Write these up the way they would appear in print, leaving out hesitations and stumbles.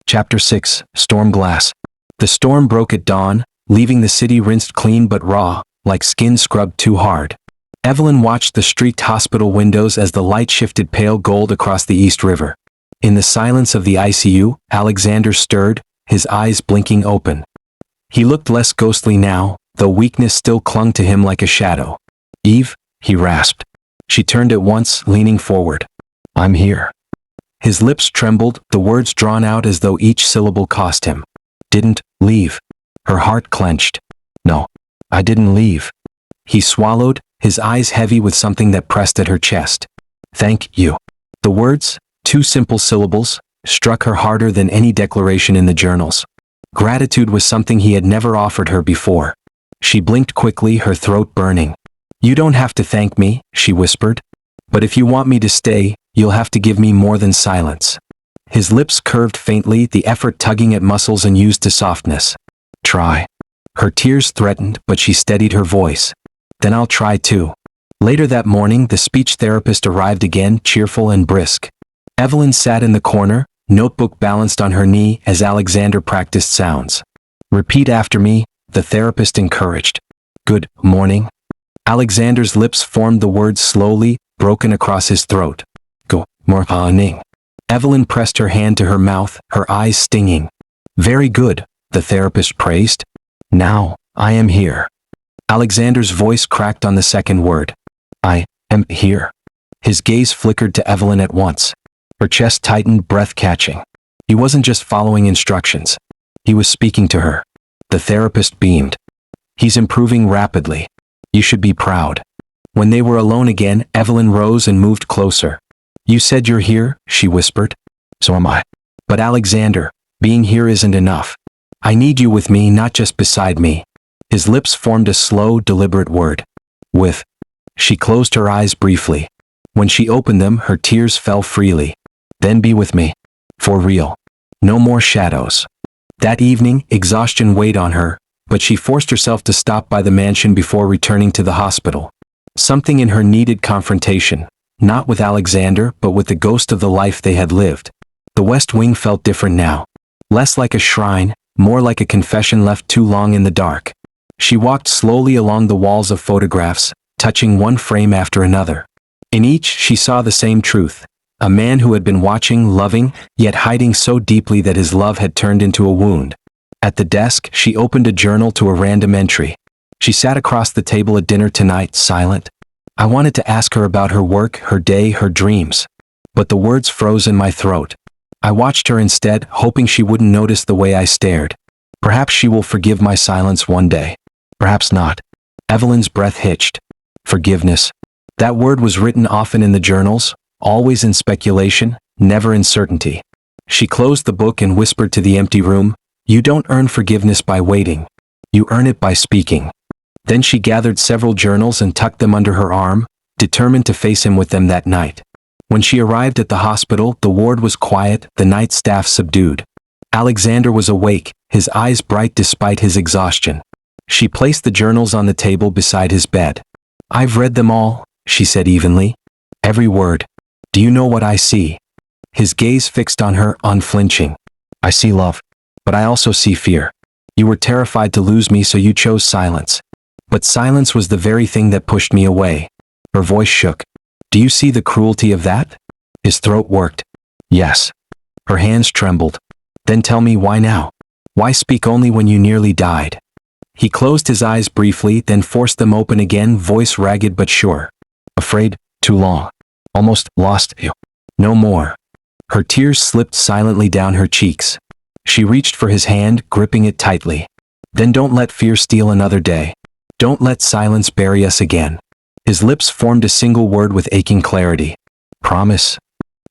Chapter 6, Storm Glass. The storm broke at dawn, leaving the city rinsed clean but raw, like skin scrubbed too hard. Evelyn watched the streaked hospital windows as the light shifted pale gold across the East River. In the silence of the ICU, Alexander stirred, his eyes blinking open. He looked less ghostly now, though weakness still clung to him like a shadow. "Eve," he rasped. She turned at once, leaning forward. "I'm here." His lips trembled, the words drawn out as though each syllable cost him. "Didn't leave." Her heart clenched. "No, I didn't leave." He swallowed, his eyes heavy with something that pressed at her chest. "Thank you." The words, two simple syllables, struck her harder than any declaration in the journals. Gratitude was something he had never offered her before. She blinked quickly, her throat burning. "You don't have to thank me," she whispered. "But if you want me to stay, you'll have to give me more than silence." His lips curved faintly, the effort tugging at muscles unused to softness. "Try." Her tears threatened, but she steadied her voice. "Then I'll try too." Later that morning, the speech therapist arrived again, cheerful and brisk. Evelyn sat in the corner, notebook balanced on her knee as Alexander practiced sounds. "Repeat after me," the therapist encouraged. "Good morning." Alexander's lips formed the words slowly, broken across his throat. "Good morning." Evelyn pressed her hand to her mouth, her eyes stinging. "Very good," the therapist praised. "Now, I am here." Alexander's voice cracked on the second word. "I am here." His gaze flickered to Evelyn at once. Her chest tightened, breath catching. He wasn't just following instructions. He was speaking to her. The therapist beamed. "He's improving rapidly. You should be proud." When they were alone again, Evelyn rose and moved closer. "You said you're here," she whispered. "So am I. But Alexander, being here isn't enough. I need you with me, not just beside me." His lips formed a slow, deliberate word. "With." She closed her eyes briefly. When she opened them, her tears fell freely. "Then be with me. For real. No more shadows." That evening, exhaustion weighed on her, but she forced herself to stop by the mansion before returning to the hospital. Something in her needed confrontation, not with Alexander, but with the ghost of the life they had lived. The West Wing felt different now. Less like a shrine, more like a confession left too long in the dark. She walked slowly along the walls of photographs, touching one frame after another. In each, she saw the same truth. A man who had been watching, loving, yet hiding so deeply that his love had turned into a wound. At the desk, she opened a journal to a random entry. She sat across the table at dinner tonight, silent. I wanted to ask her about her work, her day, her dreams. But the words froze in my throat. I watched her instead, hoping she wouldn't notice the way I stared. Perhaps she will forgive my silence one day. Perhaps not. Evelyn's breath hitched. Forgiveness. That word was written often in the journals, always in speculation, never in certainty. She closed the book and whispered to the empty room, "You don't earn forgiveness by waiting. You earn it by speaking." Then she gathered several journals and tucked them under her arm, determined to face him with them that night. When she arrived at the hospital, the ward was quiet, the night staff subdued. Alexander was awake, his eyes bright despite his exhaustion. She placed the journals on the table beside his bed. "I've read them all," she said evenly. "Every word. Do you know what I see?" His gaze fixed on her, unflinching. "I see love. But I also see fear. You were terrified to lose me, so you chose silence. But silence was the very thing that pushed me away." Her voice shook. "Do you see the cruelty of that?" His throat worked. "Yes." Her hands trembled. "Then tell me why now? Why speak only when you nearly died?" He closed his eyes briefly, then forced them open again, voice ragged but sure. "Afraid, too long. Almost lost you. No more." Her tears slipped silently down her cheeks. She reached for his hand, gripping it tightly. "Then don't let fear steal another day. Don't let silence bury us again." His lips formed a single word with aching clarity. "Promise."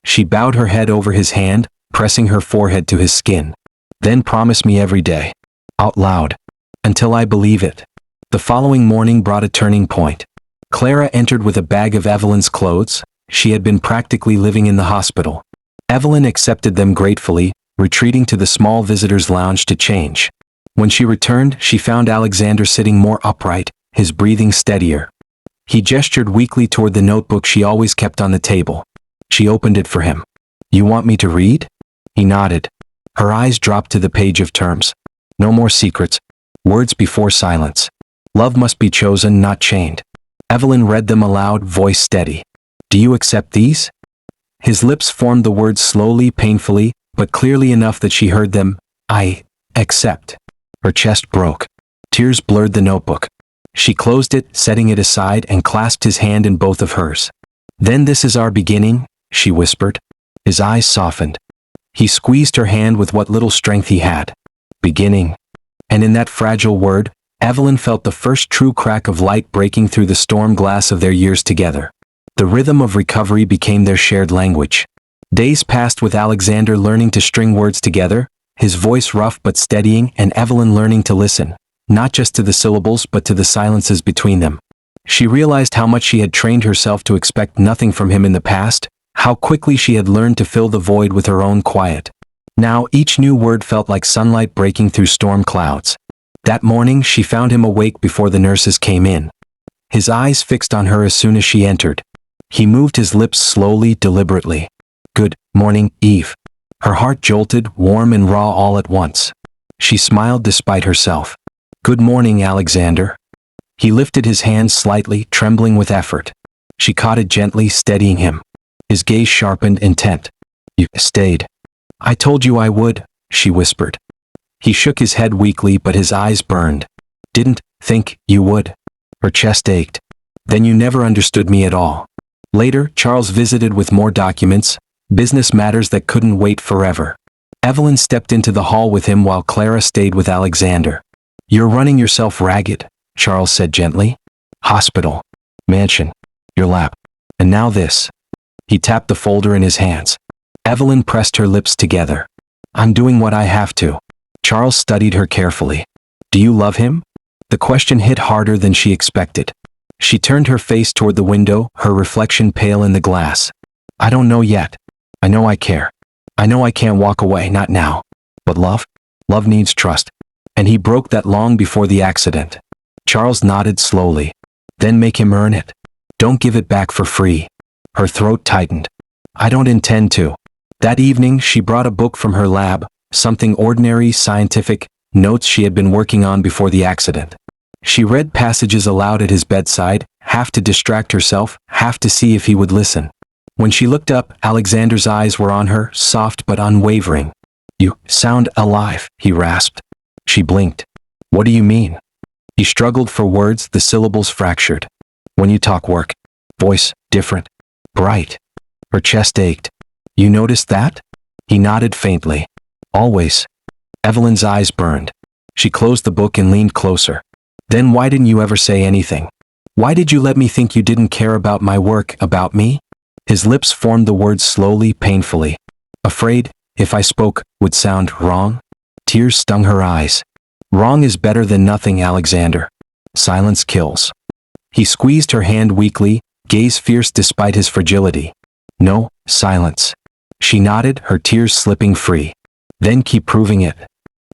She bowed her head over his hand, pressing her forehead to his skin. "Then promise me every day. Out loud. Until I believe it." The following morning brought a turning point. Clara entered with a bag of Evelyn's clothes. She had been practically living in the hospital. Evelyn accepted them gratefully, retreating to the small visitors' lounge to change. When she returned, she found Alexander sitting more upright, his breathing steadier. He gestured weakly toward the notebook she always kept on the table. She opened it for him. "You want me to read?" He nodded. Her eyes dropped to the page of terms. No more secrets. Words before silence. Love must be chosen, not chained. Evelyn read them aloud, voice steady. Do you accept these? His lips formed the words slowly, painfully, but clearly enough that she heard them. I accept. Her chest broke. Tears blurred the notebook. She closed it, setting it aside, and clasped his hand in both of hers. Then this is our beginning, she whispered. His eyes softened. He squeezed her hand with what little strength he had. Beginning. And in that fragile word, Evelyn felt the first true crack of light breaking through the storm glass of their years together. The rhythm of recovery became their shared language. Days passed with Alexander learning to string words together, his voice rough but steadying, and Evelyn learning to listen, not just to the syllables but to the silences between them. She realized how much she had trained herself to expect nothing from him in the past, how quickly she had learned to fill the void with her own quiet. Now each new word felt like sunlight breaking through storm clouds. That morning she found him awake before the nurses came in. His eyes fixed on her as soon as she entered. He moved his lips slowly, deliberately. Good morning, Eve. Her heart jolted, warm and raw all at once. She smiled despite herself. Good morning, Alexander. He lifted his hand slightly, trembling with effort. She caught it gently, steadying him. His gaze sharpened, intent. You stayed. I told you I would, she whispered. He shook his head weakly, but his eyes burned. Didn't think you would. Her chest ached. Then you never understood me at all. Later, Charles visited with more documents, business matters that couldn't wait forever. Evelyn stepped into the hall with him while Clara stayed with Alexander. You're running yourself ragged, Charles said gently. Hospital. Mansion. Your lap. And now this. He tapped the folder in his hands. Evelyn pressed her lips together. I'm doing what I have to. Charles studied her carefully. Do you love him? The question hit harder than she expected. She turned her face toward the window, her reflection pale in the glass. I don't know yet. I know I care. I know I can't walk away, not now. But love? Love needs trust. And he broke that long before the accident. Charles nodded slowly. Then make him earn it. Don't give it back for free. Her throat tightened. I don't intend to. That evening, she brought a book from her lab, something ordinary, scientific, notes she had been working on before the accident. She read passages aloud at his bedside, half to distract herself, half to see if he would listen. When she looked up, Alexander's eyes were on her, soft but unwavering. You sound alive, he rasped. She blinked. What do you mean? He struggled for words, the syllables fractured. When you talk work. Voice, different. Bright. Her chest ached. You noticed that? He nodded faintly. Always. Evelyn's eyes burned. She closed the book and leaned closer. Then why didn't you ever say anything? Why did you let me think you didn't care about my work, about me? His lips formed the words slowly, painfully. Afraid, if I spoke, would sound wrong? Tears stung her eyes. Wrong is better than nothing, Alexander. Silence kills. He squeezed her hand weakly, gaze fierce despite his fragility. No, silence. She nodded, her tears slipping free. Then keep proving it.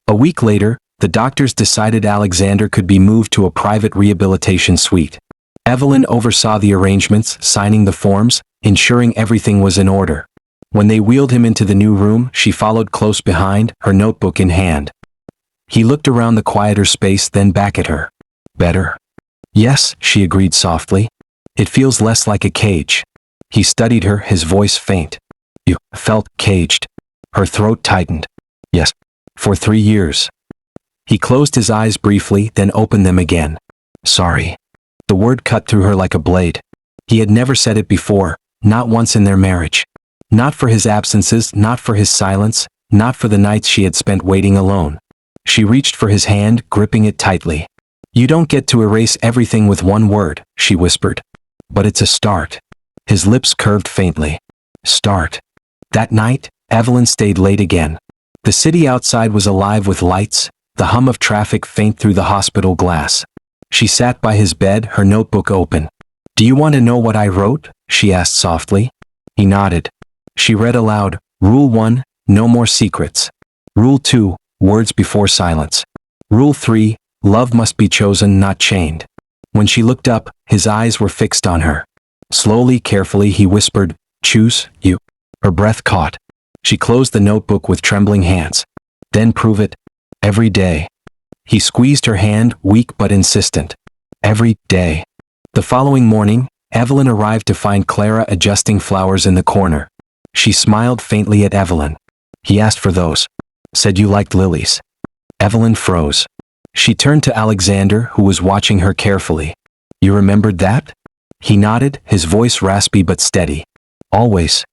A week later, the doctors decided Alexander could be moved to a private rehabilitation suite. Evelyn oversaw the arrangements, signing the forms, ensuring everything was in order. When they wheeled him into the new room, she followed close behind, her notebook in hand. He looked around the quieter space, then back at her. Better? Yes, she agreed softly. It feels less like a cage. He studied her, his voice faint. You felt caged. Her throat tightened. Yes. For 3 years. He closed his eyes briefly, then opened them again. Sorry. The word cut through her like a blade. He had never said it before, not once in their marriage. Not for his absences, not for his silence, not for the nights she had spent waiting alone. She reached for his hand, gripping it tightly. You don't get to erase everything with one word, she whispered. But it's a start. His lips curved faintly. Start. That night, Evelyn stayed late again. The city outside was alive with lights, the hum of traffic faint through the hospital glass. She sat by his bed, her notebook open. Do you want to know what I wrote? She asked softly. He nodded. She read aloud, Rule 1, no more secrets. Rule 2, words before silence. Rule 3, love must be chosen, not chained. When she looked up, his eyes were fixed on her. Slowly, carefully, he whispered, choose, you. Her breath caught. She closed the notebook with trembling hands. Then prove it. Every day. He squeezed her hand, weak but insistent. Every day. The following morning, Evelyn arrived to find Clara adjusting flowers in the corner. She smiled faintly at Evelyn. He asked for those. Said you liked lilies. Evelyn froze. She turned to Alexander, who was watching her carefully. You remembered that? He nodded, his voice raspy but steady. Always.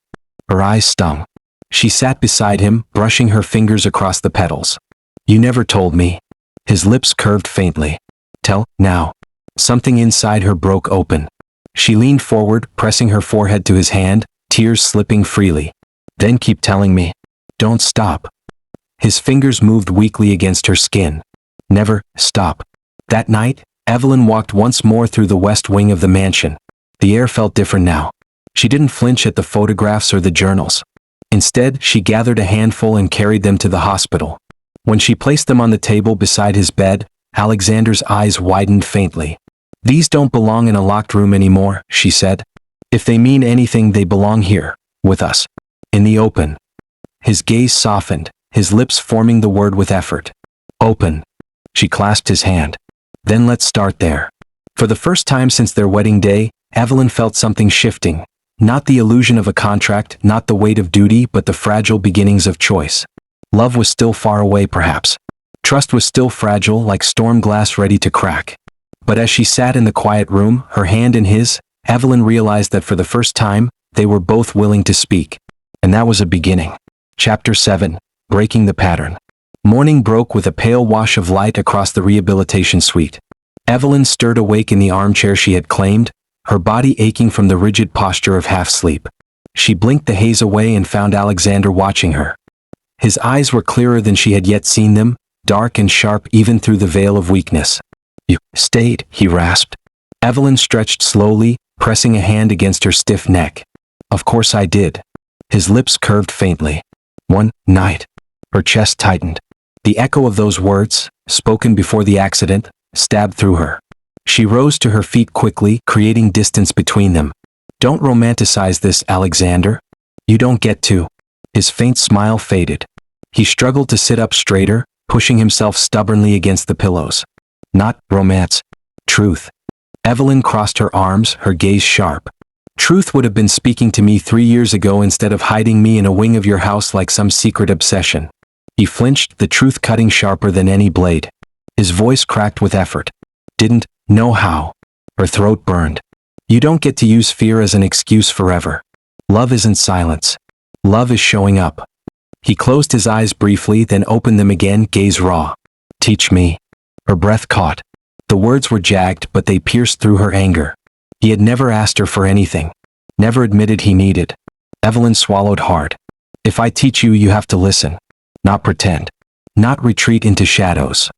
Her eyes stung. She sat beside him, brushing her fingers across the petals. You never told me. His lips curved faintly. Tell, now. Something inside her broke open. She leaned forward, pressing her forehead to his hand, tears slipping freely. Then keep telling me. Don't stop. His fingers moved weakly against her skin. Never stop. That night, Evelyn walked once more through the west wing of the mansion. The air felt different now. She didn't flinch at the photographs or the journals. Instead, she gathered a handful and carried them to the hospital. When she placed them on the table beside his bed, Alexander's eyes widened faintly. These don't belong in a locked room anymore, she said. If they mean anything, they belong here, with us. In the open. His gaze softened, his lips forming the word with effort. Open. She clasped his hand. Then let's start there. For the first time since their wedding day, Evelyn felt something shifting. Not the illusion of a contract, not the weight of duty, but the fragile beginnings of choice. Love was still far away, perhaps. Trust was still fragile, like storm glass ready to crack. But as she sat in the quiet room, her hand in his, Evelyn realized that for the first time, they were both willing to speak. And that was a beginning. Chapter 7. Breaking the Pattern. Morning broke with a pale wash of light across the rehabilitation suite. Evelyn stirred awake in the armchair she had claimed, her body aching from the rigid posture of half-sleep. She blinked the haze away and found Alexander watching her. His eyes were clearer than she had yet seen them, dark and sharp even through the veil of weakness. You stayed, he rasped. Evelyn stretched slowly, pressing a hand against her stiff neck. Of course I did. His lips curved faintly. One night. Her chest tightened. The echo of those words, spoken before the accident, stabbed through her. She rose to her feet quickly, creating distance between them. Don't romanticize this, Alexander. You don't get to. His faint smile faded. He struggled to sit up straighter, pushing himself stubbornly against the pillows. Not romance. Truth. Evelyn crossed her arms, her gaze sharp. Truth would have been speaking to me 3 years ago instead of hiding me in a wing of your house like some secret obsession. He flinched, the truth cutting sharper than any blade. His voice cracked with effort. Didn't know how. Her throat burned. You don't get to use fear as an excuse forever. Love isn't silence. Love is showing up. He closed his eyes briefly, then opened them again, gaze raw. Teach me. Her breath caught. The words were jagged, but they pierced through her anger. He had never asked her for anything. Never admitted he needed. Evelyn swallowed hard. If I teach you, you have to listen. Not pretend. Not retreat into shadows.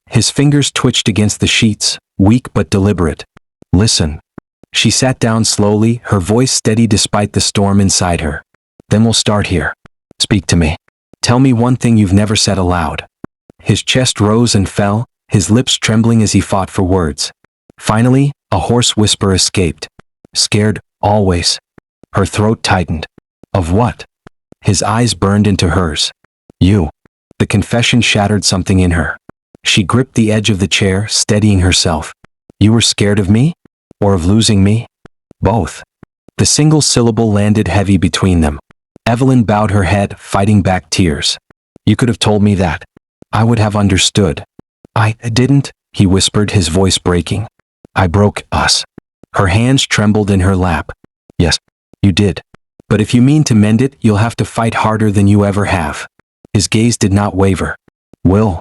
His fingers twitched against the sheets, weak but deliberate. Listen. She sat down slowly, her voice steady despite the storm inside her. Then we'll start here. Speak to me. Tell me one thing you've never said aloud. His chest rose and fell, his lips trembling as he fought for words. Finally, a hoarse whisper escaped. Scared, always. Her throat tightened. Of what? His eyes burned into hers. You. The confession shattered something in her. She gripped the edge of the chair, steadying herself. You were scared of me? Or of losing me? Both. The single syllable landed heavy between them. Evelyn bowed her head, fighting back tears. You could have told me that. I would have understood. I didn't, he whispered, his voice breaking. I broke us. Her hands trembled in her lap. Yes, you did. But if you mean to mend it, you'll have to fight harder than you ever have. His gaze did not waver. Will.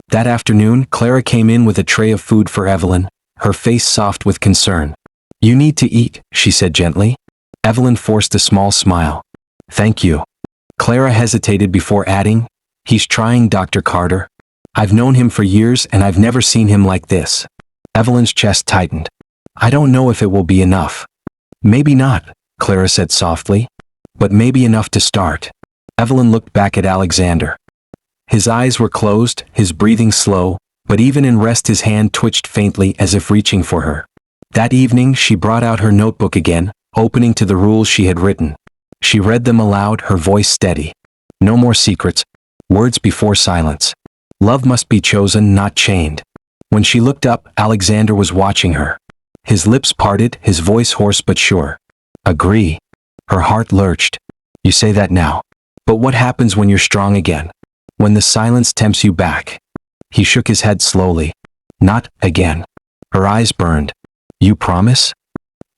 That afternoon, Clara came in with a tray of food for Evelyn, her face soft with concern. You need to eat, she said gently. Evelyn forced a small smile. Thank you. Clara hesitated before adding, he's trying, Dr. Carter. I've known him for years and I've never seen him like this. Evelyn's chest tightened. I don't know if it will be enough. Maybe not, Clara said softly. But maybe enough to start. Evelyn looked back at Alexander. His eyes were closed, his breathing slow, but even in rest his hand twitched faintly as if reaching for her. That evening she brought out her notebook again, opening to the rules she had written. She read them aloud, her voice steady. No more secrets. Words before silence. Love must be chosen, not chained. When she looked up, Alexander was watching her. His lips parted, his voice hoarse but sure. Agree. Her heart lurched. You say that now. But what happens when you're strong again? When the silence tempts you back? He shook his head slowly. Not again. Her eyes burned. You promise?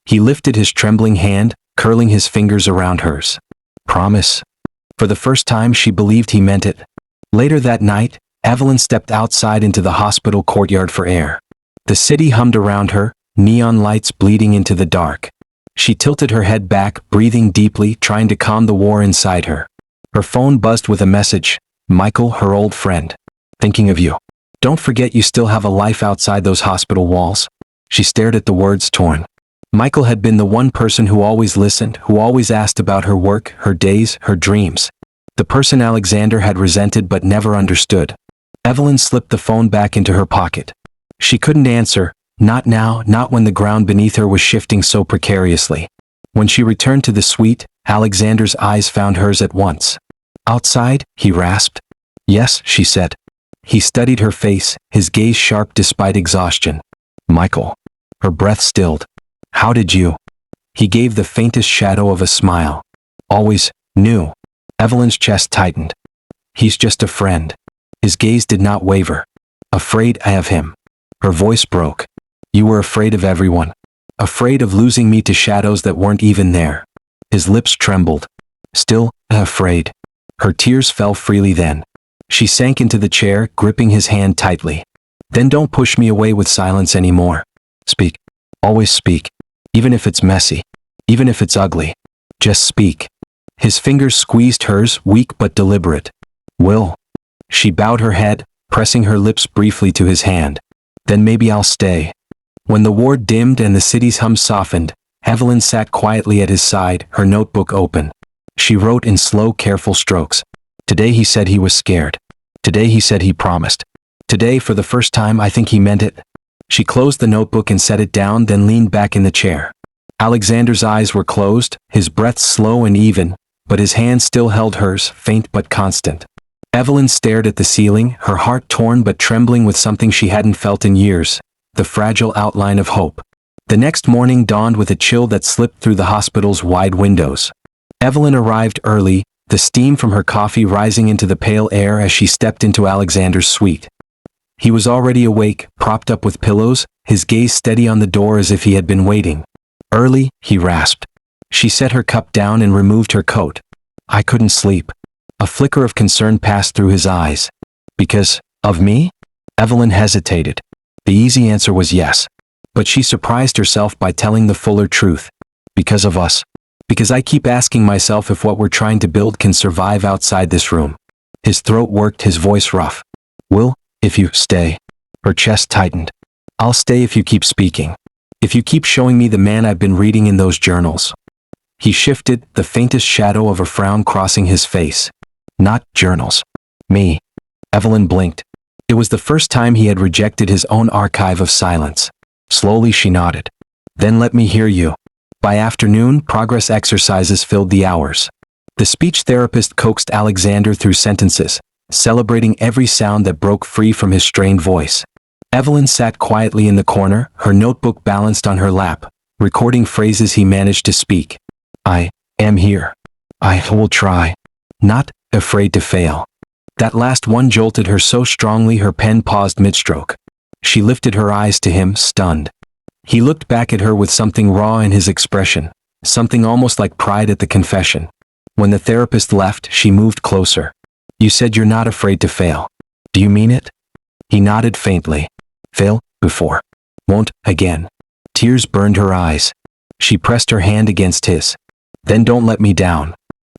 He lifted his trembling hand, curling his fingers around hers. Promise. For the first time she believed he meant it. Later that night, Evelyn stepped outside into the hospital courtyard for air. The city hummed around her, neon lights bleeding into the dark. She tilted her head back, breathing deeply, trying to calm the war inside her. Her phone buzzed with a message. Michael, her old friend. Thinking of you. Don't forget you still have a life outside those hospital walls. She stared at the words, torn. Michael had been the one person who always listened, who always asked about her work, her days, her dreams. The person Alexander had resented but never understood. Evelyn slipped the phone back into her pocket. She couldn't answer, not now, not when the ground beneath her was shifting so precariously. When she returned to the suite, Alexander's eyes found hers at once. Outside, he rasped. Yes, she said. He studied her face, his gaze sharp despite exhaustion. Michael. Her breath stilled. How did you? He gave the faintest shadow of a smile. Always knew. Evelyn's chest tightened. He's just a friend. His gaze did not waver. Afraid of him. Her voice broke. You were afraid of everyone. Afraid of losing me to shadows that weren't even there. His lips trembled. Still afraid. Her tears fell freely then. She sank into the chair, gripping his hand tightly. Then don't push me away with silence anymore. Speak. Always speak. Even if it's messy. Even if it's ugly. Just speak. His fingers squeezed hers, weak but deliberate. Will. She bowed her head, pressing her lips briefly to his hand. Then maybe I'll stay. When the ward dimmed and the city's hum softened, Evelyn sat quietly at his side, her notebook open. She wrote in slow, careful strokes. Today he said he was scared. Today he said he promised. Today, for the first time, I think he meant it. She closed the notebook and set it down, then leaned back in the chair. Alexander's eyes were closed, his breath slow and even, but his hand still held hers, faint but constant. Evelyn stared at the ceiling, her heart torn but trembling with something she hadn't felt in years, the fragile outline of hope. The next morning dawned with a chill that slipped through the hospital's wide windows. Evelyn arrived early, the steam from her coffee rising into the pale air as she stepped into Alexander's suite. He was already awake, propped up with pillows, his gaze steady on the door as if he had been waiting. Early, he rasped. She set her cup down and removed her coat. I couldn't sleep. A flicker of concern passed through his eyes. Because of me? Evelyn hesitated. The easy answer was yes. But she surprised herself by telling the fuller truth. Because of us. Because I keep asking myself if what we're trying to build can survive outside this room. His throat worked, his voice rough. Will, if you stay. Her chest tightened. I'll stay if you keep speaking. If you keep showing me the man I've been reading in those journals. He shifted, the faintest shadow of a frown crossing his face. Not journals. Me. Evelyn blinked. It was the first time he had rejected his own archive of silence. Slowly she nodded. Then let me hear you. By afternoon, progress exercises filled the hours. The speech therapist coaxed Alexander through sentences, celebrating every sound that broke free from his strained voice. Evelyn sat quietly in the corner, her notebook balanced on her lap, recording phrases he managed to speak. I am here. I will try. Not afraid to fail. That last one jolted her so strongly her pen paused mid-stroke. She lifted her eyes to him, stunned. He looked back at her with something raw in his expression, something almost like pride at the confession. When the therapist left, she moved closer. You said you're not afraid to fail. Do you mean it? He nodded faintly. Fail, before. Won't, again. Tears burned her eyes. She pressed her hand against his. Then don't let me down.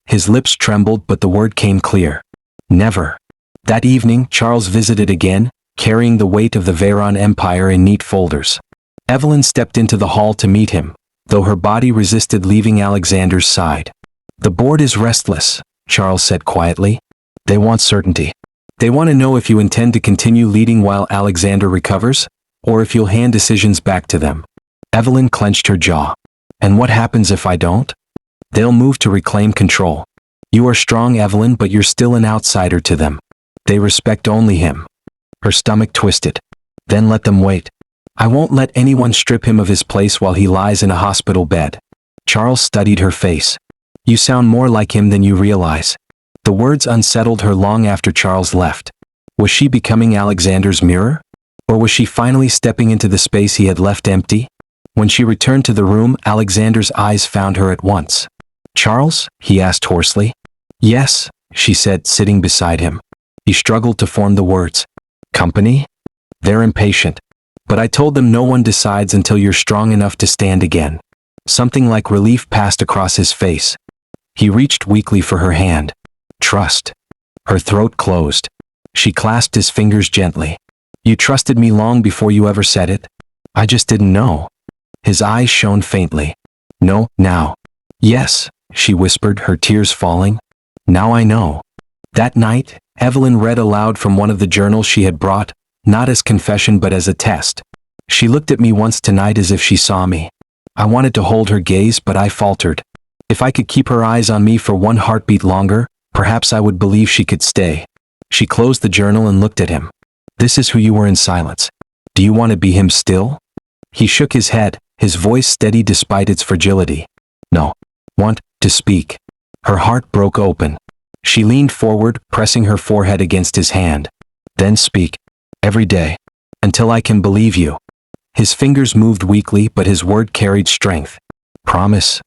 His lips trembled but the word came clear. Never. That evening, Charles visited again, carrying the weight of the Veyron empire in neat folders. Evelyn stepped into the hall to meet him, though her body resisted leaving Alexander's side. The board is restless, Charles said quietly. They want certainty. They want to know if you intend to continue leading while Alexander recovers, or if you'll hand decisions back to them. Evelyn clenched her jaw. And what happens if I don't? They'll move to reclaim control. You are strong, Evelyn, but you're still an outsider to them. They respect only him. Her stomach twisted. Then let them wait. I won't let anyone strip him of his place while he lies in a hospital bed. Charles studied her face. You sound more like him than you realize. The words unsettled her long after Charles left. Was she becoming Alexander's mirror? Or was she finally stepping into the space he had left empty? When she returned to the room, Alexander's eyes found her at once. Charles? He asked hoarsely. Yes, she said, sitting beside him. He struggled to form the words. Company? They're impatient. But I told them no one decides until you're strong enough to stand again. Something like relief passed across his face. He reached weakly for her hand. Trust. Her throat closed. She clasped his fingers gently. You trusted me long before you ever said it? I just didn't know. His eyes shone faintly. No, now. Yes, she whispered, her tears falling. Now I know. That night, Evelyn read aloud from one of the journals she had brought, not as confession but as a test. She looked at me once tonight as if she saw me. I wanted to hold her gaze, but I faltered. If I could keep her eyes on me for one heartbeat longer, perhaps I would believe she could stay. She closed the journal and looked at him. This is who you were in silence. Do you want to be him still? He shook his head, his voice steady despite its fragility. No. Want to speak. Her heart broke open. She leaned forward, pressing her forehead against his hand. Then speak. Every day. Until I can believe you. His fingers moved weakly, but his word carried strength. Promise.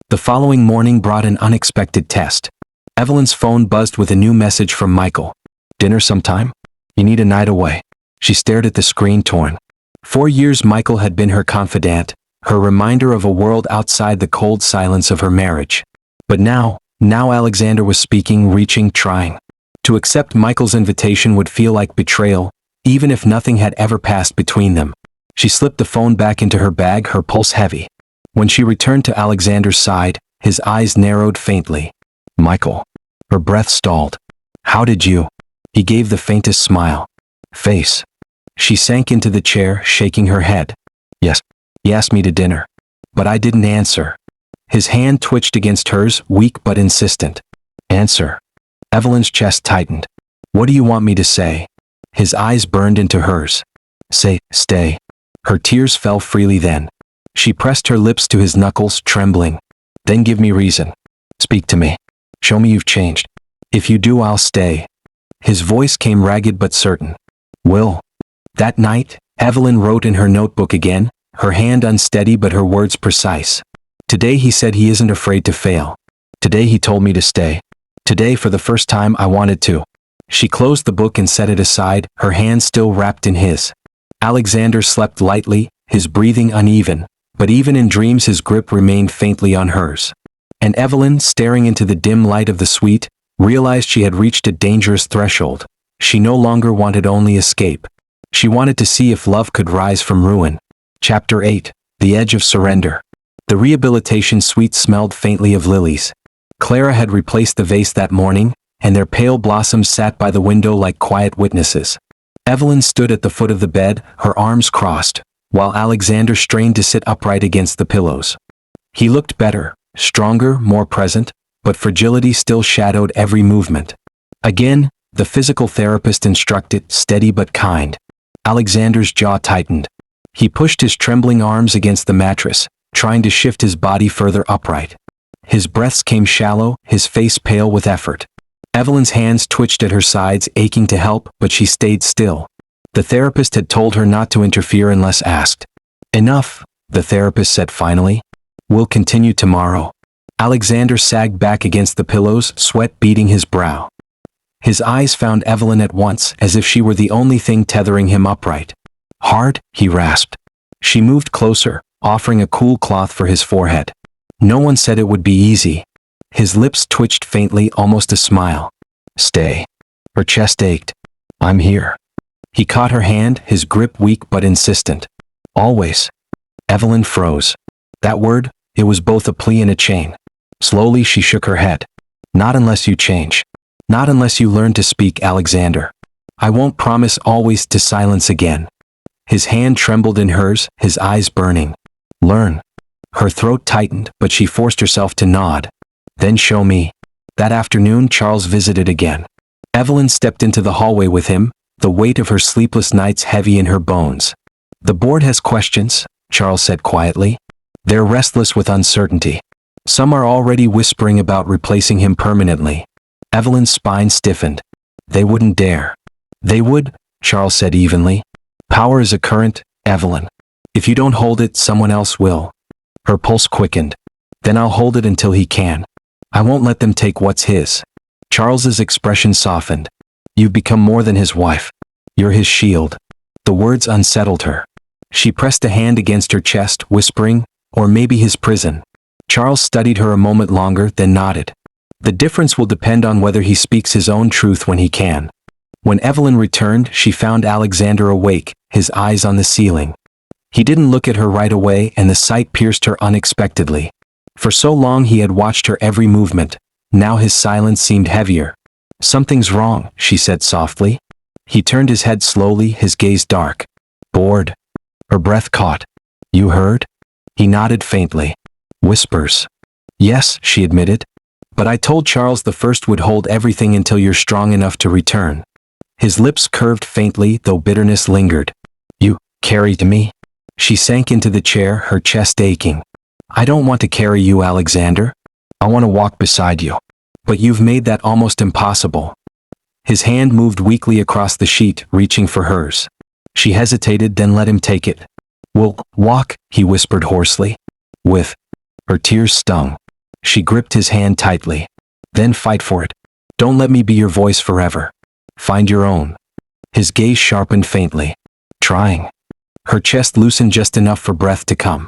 The following morning brought an unexpected test. Evelyn's phone buzzed with a new message from Michael. Dinner sometime? You need a night away. She stared at the screen, torn. 4 years Michael had been her confidant, her reminder of a world outside the cold silence of her marriage. But now Alexander was speaking, reaching, trying. To accept Michael's invitation would feel like betrayal, even if nothing had ever passed between them. She slipped the phone back into her bag, her pulse heavy. When she returned to Alexander's side, his eyes narrowed faintly. Michael. Her breath stalled. How did you? He gave the faintest smile. Face. She sank into the chair, shaking her head. Yes. He asked me to dinner. But I didn't answer. His hand twitched against hers, weak but insistent. Answer. Evelyn's chest tightened. What do you want me to say? His eyes burned into hers. Say, stay. Her tears fell freely then. She pressed her lips to his knuckles, trembling. Then give me reason. Speak to me. Show me you've changed. If you do, I'll stay. His voice came ragged but certain. Will. That night, Evelyn wrote in her notebook again, her hand unsteady but her words precise. Today he said he isn't afraid to fail. Today he told me to stay. Today for the first time I wanted to. She closed the book and set it aside, her hand still wrapped in his. Alexander slept lightly, his breathing uneven, but even in dreams his grip remained faintly on hers. And Evelyn, staring into the dim light of the suite, realized she had reached a dangerous threshold. She no longer wanted only escape. She wanted to see if love could rise from ruin. Chapter 8. The Edge of Surrender. The rehabilitation suite smelled faintly of lilies. Clara had replaced the vase that morning, and their pale blossoms sat by the window like quiet witnesses. Evelyn stood at the foot of the bed, her arms crossed, while Alexander strained to sit upright against the pillows. He looked better, stronger, more present, but fragility still shadowed every movement. Again, the physical therapist instructed, steady but kind. Alexander's jaw tightened. He pushed his trembling arms against the mattress, trying to shift his body further upright. His breaths came shallow, his face pale with effort. Evelyn's hands twitched at her sides, aching to help, but she stayed still. The therapist had told her not to interfere unless asked. Enough, the therapist said finally. We'll continue tomorrow. Alexander sagged back against the pillows, sweat beading his brow. His eyes found Evelyn at once, as if she were the only thing tethering him upright. Hard, he rasped. She moved closer, offering a cool cloth for his forehead. No one said it would be easy. His lips twitched faintly, almost a smile. Stay. Her chest ached. I'm here. He caught her hand, his grip weak but insistent. Always. Evelyn froze. That word, it was both a plea and a chain. Slowly she shook her head. Not unless you change. Not unless you learn to speak, Alexander. I won't promise always to silence again. His hand trembled in hers, his eyes burning. Learn. Her throat tightened, but she forced herself to nod. Then show me. That afternoon, Charles visited again. Evelyn stepped into the hallway with him, the weight of her sleepless nights heavy in her bones. "The board has questions," Charles said quietly. "They're restless with uncertainty. Some are already whispering about replacing him permanently." Evelyn's spine stiffened. "They wouldn't dare." "They would," Charles said evenly. "Power is a current, Evelyn. If you don't hold it, someone else will." Her pulse quickened. "Then I'll hold it until he can. I won't let them take what's his." Charles's expression softened. "You've become more than his wife. You're his shield." The words unsettled her. She pressed a hand against her chest, whispering, "Or maybe his prison." Charles studied her a moment longer, then nodded. "The difference will depend on whether he speaks his own truth when he can." When Evelyn returned, she found Alexander awake, his eyes on the ceiling. He didn't look at her right away, and the sight pierced her unexpectedly. For so long he had watched her every movement. Now his silence seemed heavier. "Something's wrong," she said softly. He turned his head slowly, his gaze dark. "Bored." Her breath caught. "You heard?" He nodded faintly. "Whispers." "Yes," she admitted. "But I told Charles the first would hold everything until you're strong enough to return." His lips curved faintly, though bitterness lingered. "You carry to me?" She sank into the chair, her chest aching. "I don't want to carry you, Alexander. I want to walk beside you. But you've made that almost impossible." His hand moved weakly across the sheet, reaching for hers. She hesitated, then let him take it. "We'll walk," he whispered hoarsely. "With." Her tears stung. She gripped his hand tightly. "Then fight for it. Don't let me be your voice forever. Find your own." His gaze sharpened faintly. "Trying." Her chest loosened just enough for breath to come.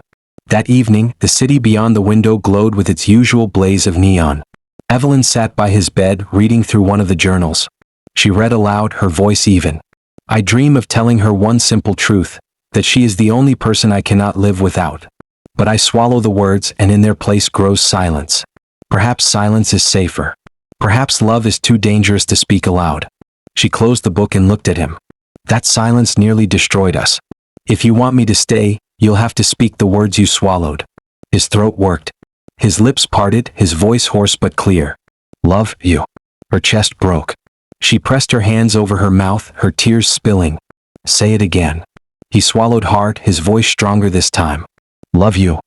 That evening, the city beyond the window glowed with its usual blaze of neon. Evelyn sat by his bed, reading through one of the journals. She read aloud, her voice even. "I dream of telling her one simple truth, that she is the only person I cannot live without. But I swallow the words, and in their place grows silence. Perhaps silence is safer. Perhaps love is too dangerous to speak aloud." She closed the book and looked at him. "That silence nearly destroyed us. If you want me to stay, you'll have to speak the words you swallowed." His throat worked. His lips parted, his voice hoarse but clear. "Love you." Her chest broke. She pressed her hands over her mouth, her tears spilling. "Say it again." He swallowed hard, his voice stronger this time. "Love you."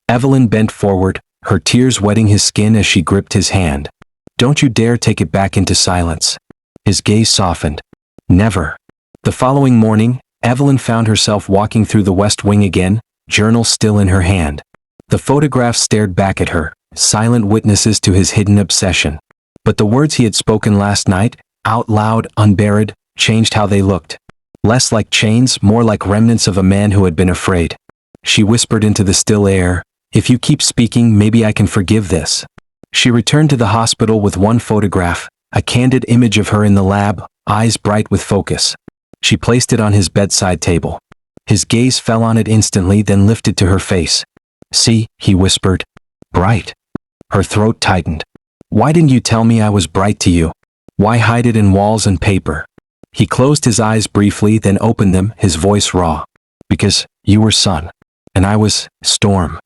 Evelyn bent forward, her tears wetting his skin as she gripped his hand. "Don't you dare take it back into silence." His gaze softened. "Never." The following morning, Evelyn found herself walking through the West Wing again, journal still in her hand. The photographs stared back at her, silent witnesses to his hidden obsession. But the words he had spoken last night, out loud, unburied, changed how they looked. Less like chains, more like remnants of a man who had been afraid. She whispered into the still air, "If you keep speaking, maybe I can forgive this." She returned to the hospital with one photograph, a candid image of her in the lab, eyes bright with focus. She placed it on his bedside table. His gaze fell on it instantly, then lifted to her face. "See," he whispered. "Bright." Her throat tightened. "Why didn't you tell me I was bright to you? Why hide it in walls and paper?" He closed his eyes briefly, then opened them, his voice raw. "Because you were sun. And I was storm."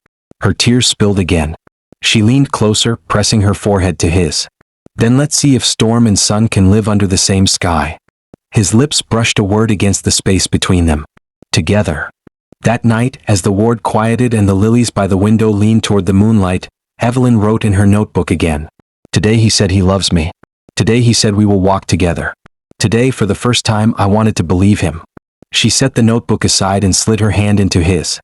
Her tears spilled again. She leaned closer, pressing her forehead to his. "Then let's see if storm and sun can live under the same sky." His lips brushed a word against the space between them. "Together." That night, as the ward quieted and the lilies by the window leaned toward the moonlight, Evelyn wrote in her notebook again. "Today he said he loves me. Today he said we will walk together. Today, for the first time, I wanted to believe him." She set the notebook aside and slid her hand into his.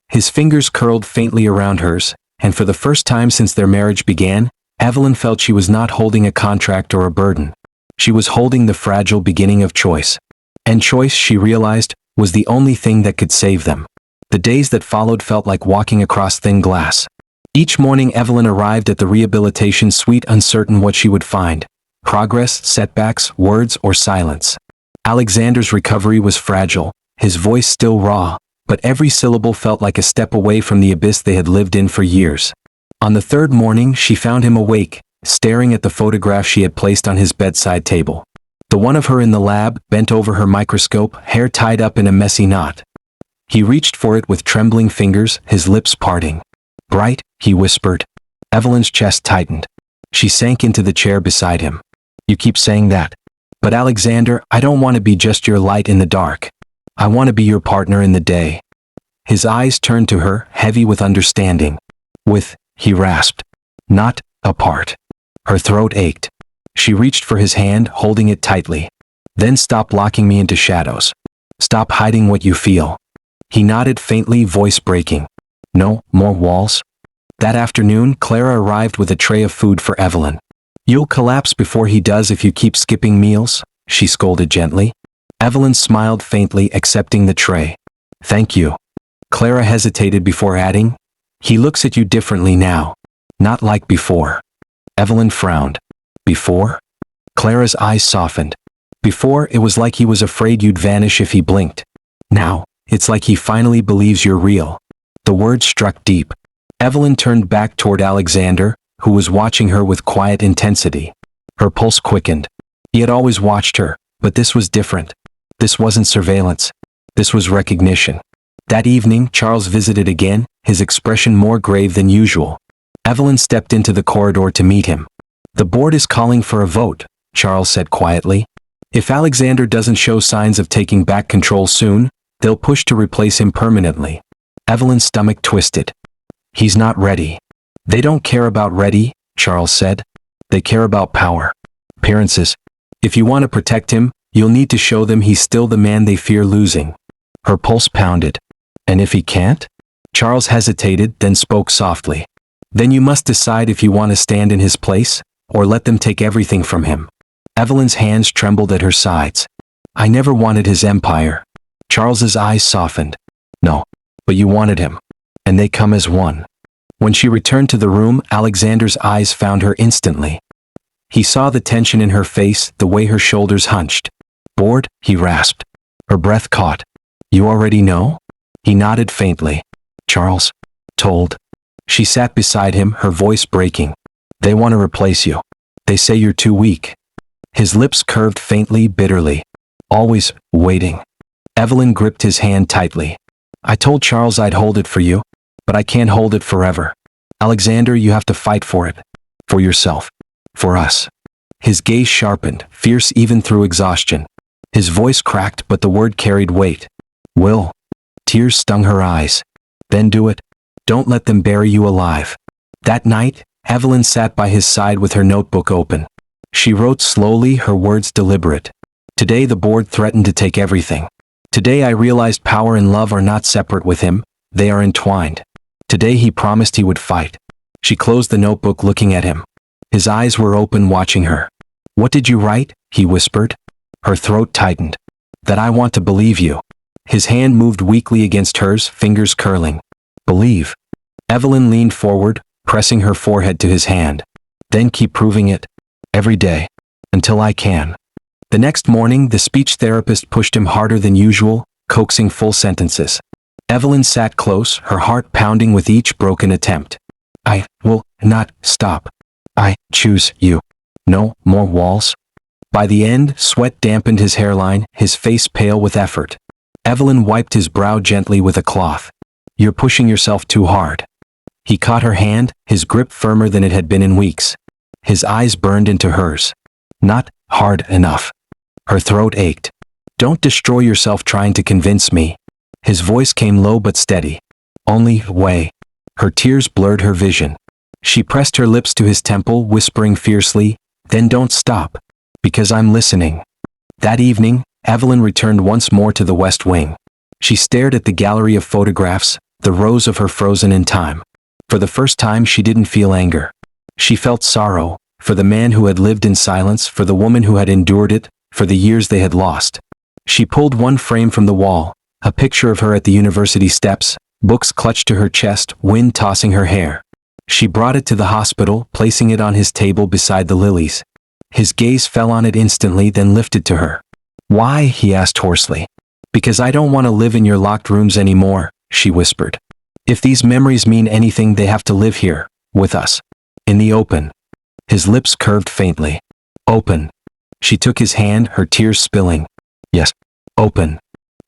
His fingers curled faintly around hers, and for the first time since their marriage began, Evelyn felt she was not holding a contract or a burden. She was holding the fragile beginning of choice. And choice, she realized, was the only thing that could save them. The days that followed felt like walking across thin glass. Each morning Evelyn arrived at the rehabilitation suite uncertain what she would find. Progress, setbacks, words, or silence. Alexander's recovery was fragile, his voice still raw, but every syllable felt like a step away from the abyss they had lived in for years. On the third morning, she found him awake, staring at the photograph she had placed on his bedside table. The one of her in the lab, bent over her microscope, hair tied up in a messy knot. He reached for it with trembling fingers, his lips parting. "Bright," he whispered. Evelyn's chest tightened. She sank into the chair beside him. You keep saying that. But Alexander, I don't want to be just your light in the dark. I want to be your partner in the day. His eyes turned to her, heavy with understanding. He rasped. Not apart. Her throat ached. She reached for his hand, holding it tightly. Then stop locking me into shadows. Stop hiding what you feel. He nodded faintly, voice breaking. No more walls? That afternoon, Clara arrived with a tray of food for Evelyn. You'll collapse before he does if you keep skipping meals, she scolded gently. Evelyn smiled faintly, accepting the tray. Thank you. Clara hesitated before adding, he looks at you differently now. Not like before. Evelyn frowned. Before? Clara's eyes softened. Before, it was like he was afraid you'd vanish if he blinked. Now, it's like he finally believes you're real. The words struck deep. Evelyn turned back toward Alexander, who was watching her with quiet intensity. Her pulse quickened. He had always watched her, but this was different. This wasn't surveillance. This was recognition. That evening, Charles visited again, his expression more grave than usual. Evelyn stepped into the corridor to meet him. The board is calling for a vote, Charles said quietly. If Alexander doesn't show signs of taking back control soon, they'll push to replace him permanently. Evelyn's stomach twisted. He's not ready. They don't care about ready, Charles said. They care about power. Appearances. If you want to protect him, you'll need to show them he's still the man they fear losing. Her pulse pounded. And if he can't? Charles hesitated, then spoke softly. Then you must decide if you want to stand in his place, or let them take everything from him. Evelyn's hands trembled at her sides. I never wanted his empire. Charles's eyes softened. No, but you wanted him. And they come as one. When she returned to the room, Alexander's eyes found her instantly. He saw the tension in her face, the way her shoulders hunched. Bored, he rasped. Her breath caught. You already know? He nodded faintly. Charles told. She sat beside him, her voice breaking. They want to replace you. They say you're too weak. His lips curved faintly, bitterly. Always waiting. Evelyn gripped his hand tightly. I told Charles I'd hold it for you, but I can't hold it forever. Alexander, you have to fight for it. For yourself. For us. His gaze sharpened, fierce even through exhaustion. His voice cracked, but the word carried weight. Will. Tears stung her eyes. Then do it. Don't let them bury you alive. That night, Evelyn sat by his side with her notebook open. She wrote slowly, her words deliberate. Today the board threatened to take everything. Today I realized power and love are not separate with him, they are entwined. Today he promised he would fight. She closed the notebook looking at him. His eyes were open, watching her. What did you write? He whispered. Her throat tightened. That I want to believe you. His hand moved weakly against hers, fingers curling. Believe. Evelyn leaned forward, pressing her forehead to his hand. Then keep proving it. Every day. Until I can. The next morning, the speech therapist pushed him harder than usual, coaxing full sentences. Evelyn sat close, her heart pounding with each broken attempt. I will not stop. I choose you. No more walls. By the end, sweat dampened his hairline, his face pale with effort. Evelyn wiped his brow gently with a cloth. You're pushing yourself too hard. He caught her hand, his grip firmer than it had been in weeks. His eyes burned into hers. Not hard enough. Her throat ached. Don't destroy yourself trying to convince me. His voice came low but steady. Only way. Her tears blurred her vision. She pressed her lips to his temple, whispering fiercely, then don't stop. Because I'm listening. That evening, Evelyn returned once more to the West Wing. She stared at the gallery of photographs, the rows of her frozen in time. For the first time she didn't feel anger. She felt sorrow, for the man who had lived in silence, for the woman who had endured it, for the years they had lost. She pulled one frame from the wall, a picture of her at the university steps, books clutched to her chest, wind tossing her hair. She brought it to the hospital, placing it on his table beside the lilies. His gaze fell on it instantly, then lifted to her. Why? He asked hoarsely. Because I don't want to live in your locked rooms anymore, she whispered. If these memories mean anything, they have to live here, with us. In the open. His lips curved faintly. Open. She took his hand, her tears spilling. Yes, open.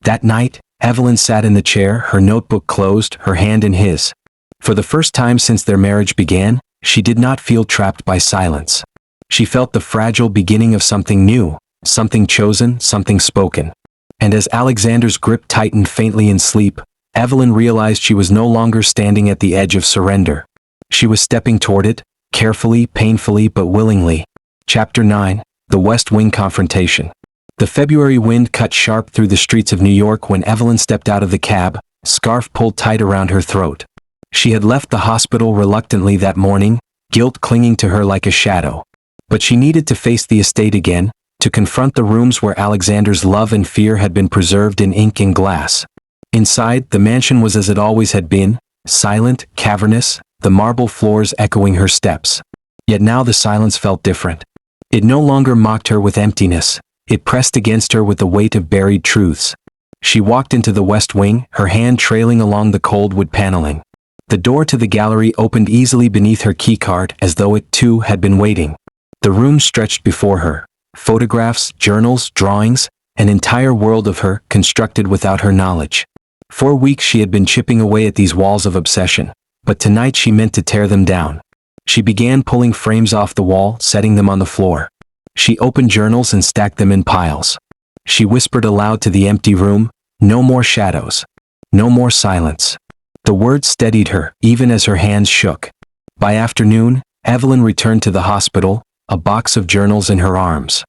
That night, Evelyn sat in the chair, her notebook closed, her hand in his. For the first time since their marriage began, She did not feel trapped by silence. She felt the fragile beginning of something new, something chosen, something spoken. And as Alexander's grip tightened faintly in sleep, Evelyn realized she was no longer standing at the edge of surrender. She was stepping toward it, carefully, painfully, but willingly. Chapter 9, The West Wing Confrontation. The February wind cut sharp through the streets of New York when Evelyn stepped out of the cab, scarf pulled tight around her throat. She had left the hospital reluctantly that morning, guilt clinging to her like a shadow. But she needed to face the estate again, to confront the rooms where Alexander's love and fear had been preserved in ink and glass. Inside, the mansion was as it always had been, silent, cavernous, the marble floors echoing her steps. Yet now the silence felt different. It no longer mocked her with emptiness, it pressed against her with the weight of buried truths. She walked into the West Wing, her hand trailing along the cold wood paneling. The door to the gallery opened easily beneath her keycard as though it too had been waiting. The room stretched before her. Photographs, journals, drawings, an entire world of her, constructed without her knowledge. For weeks she had been chipping away at these walls of obsession, but tonight she meant to tear them down. She began pulling frames off the wall, setting them on the floor. She opened journals and stacked them in piles. She whispered aloud to the empty room, "No more shadows. No more silence." The words steadied her, even as her hands shook. By afternoon, Evelyn returned to the hospital, a box of journals in her arms.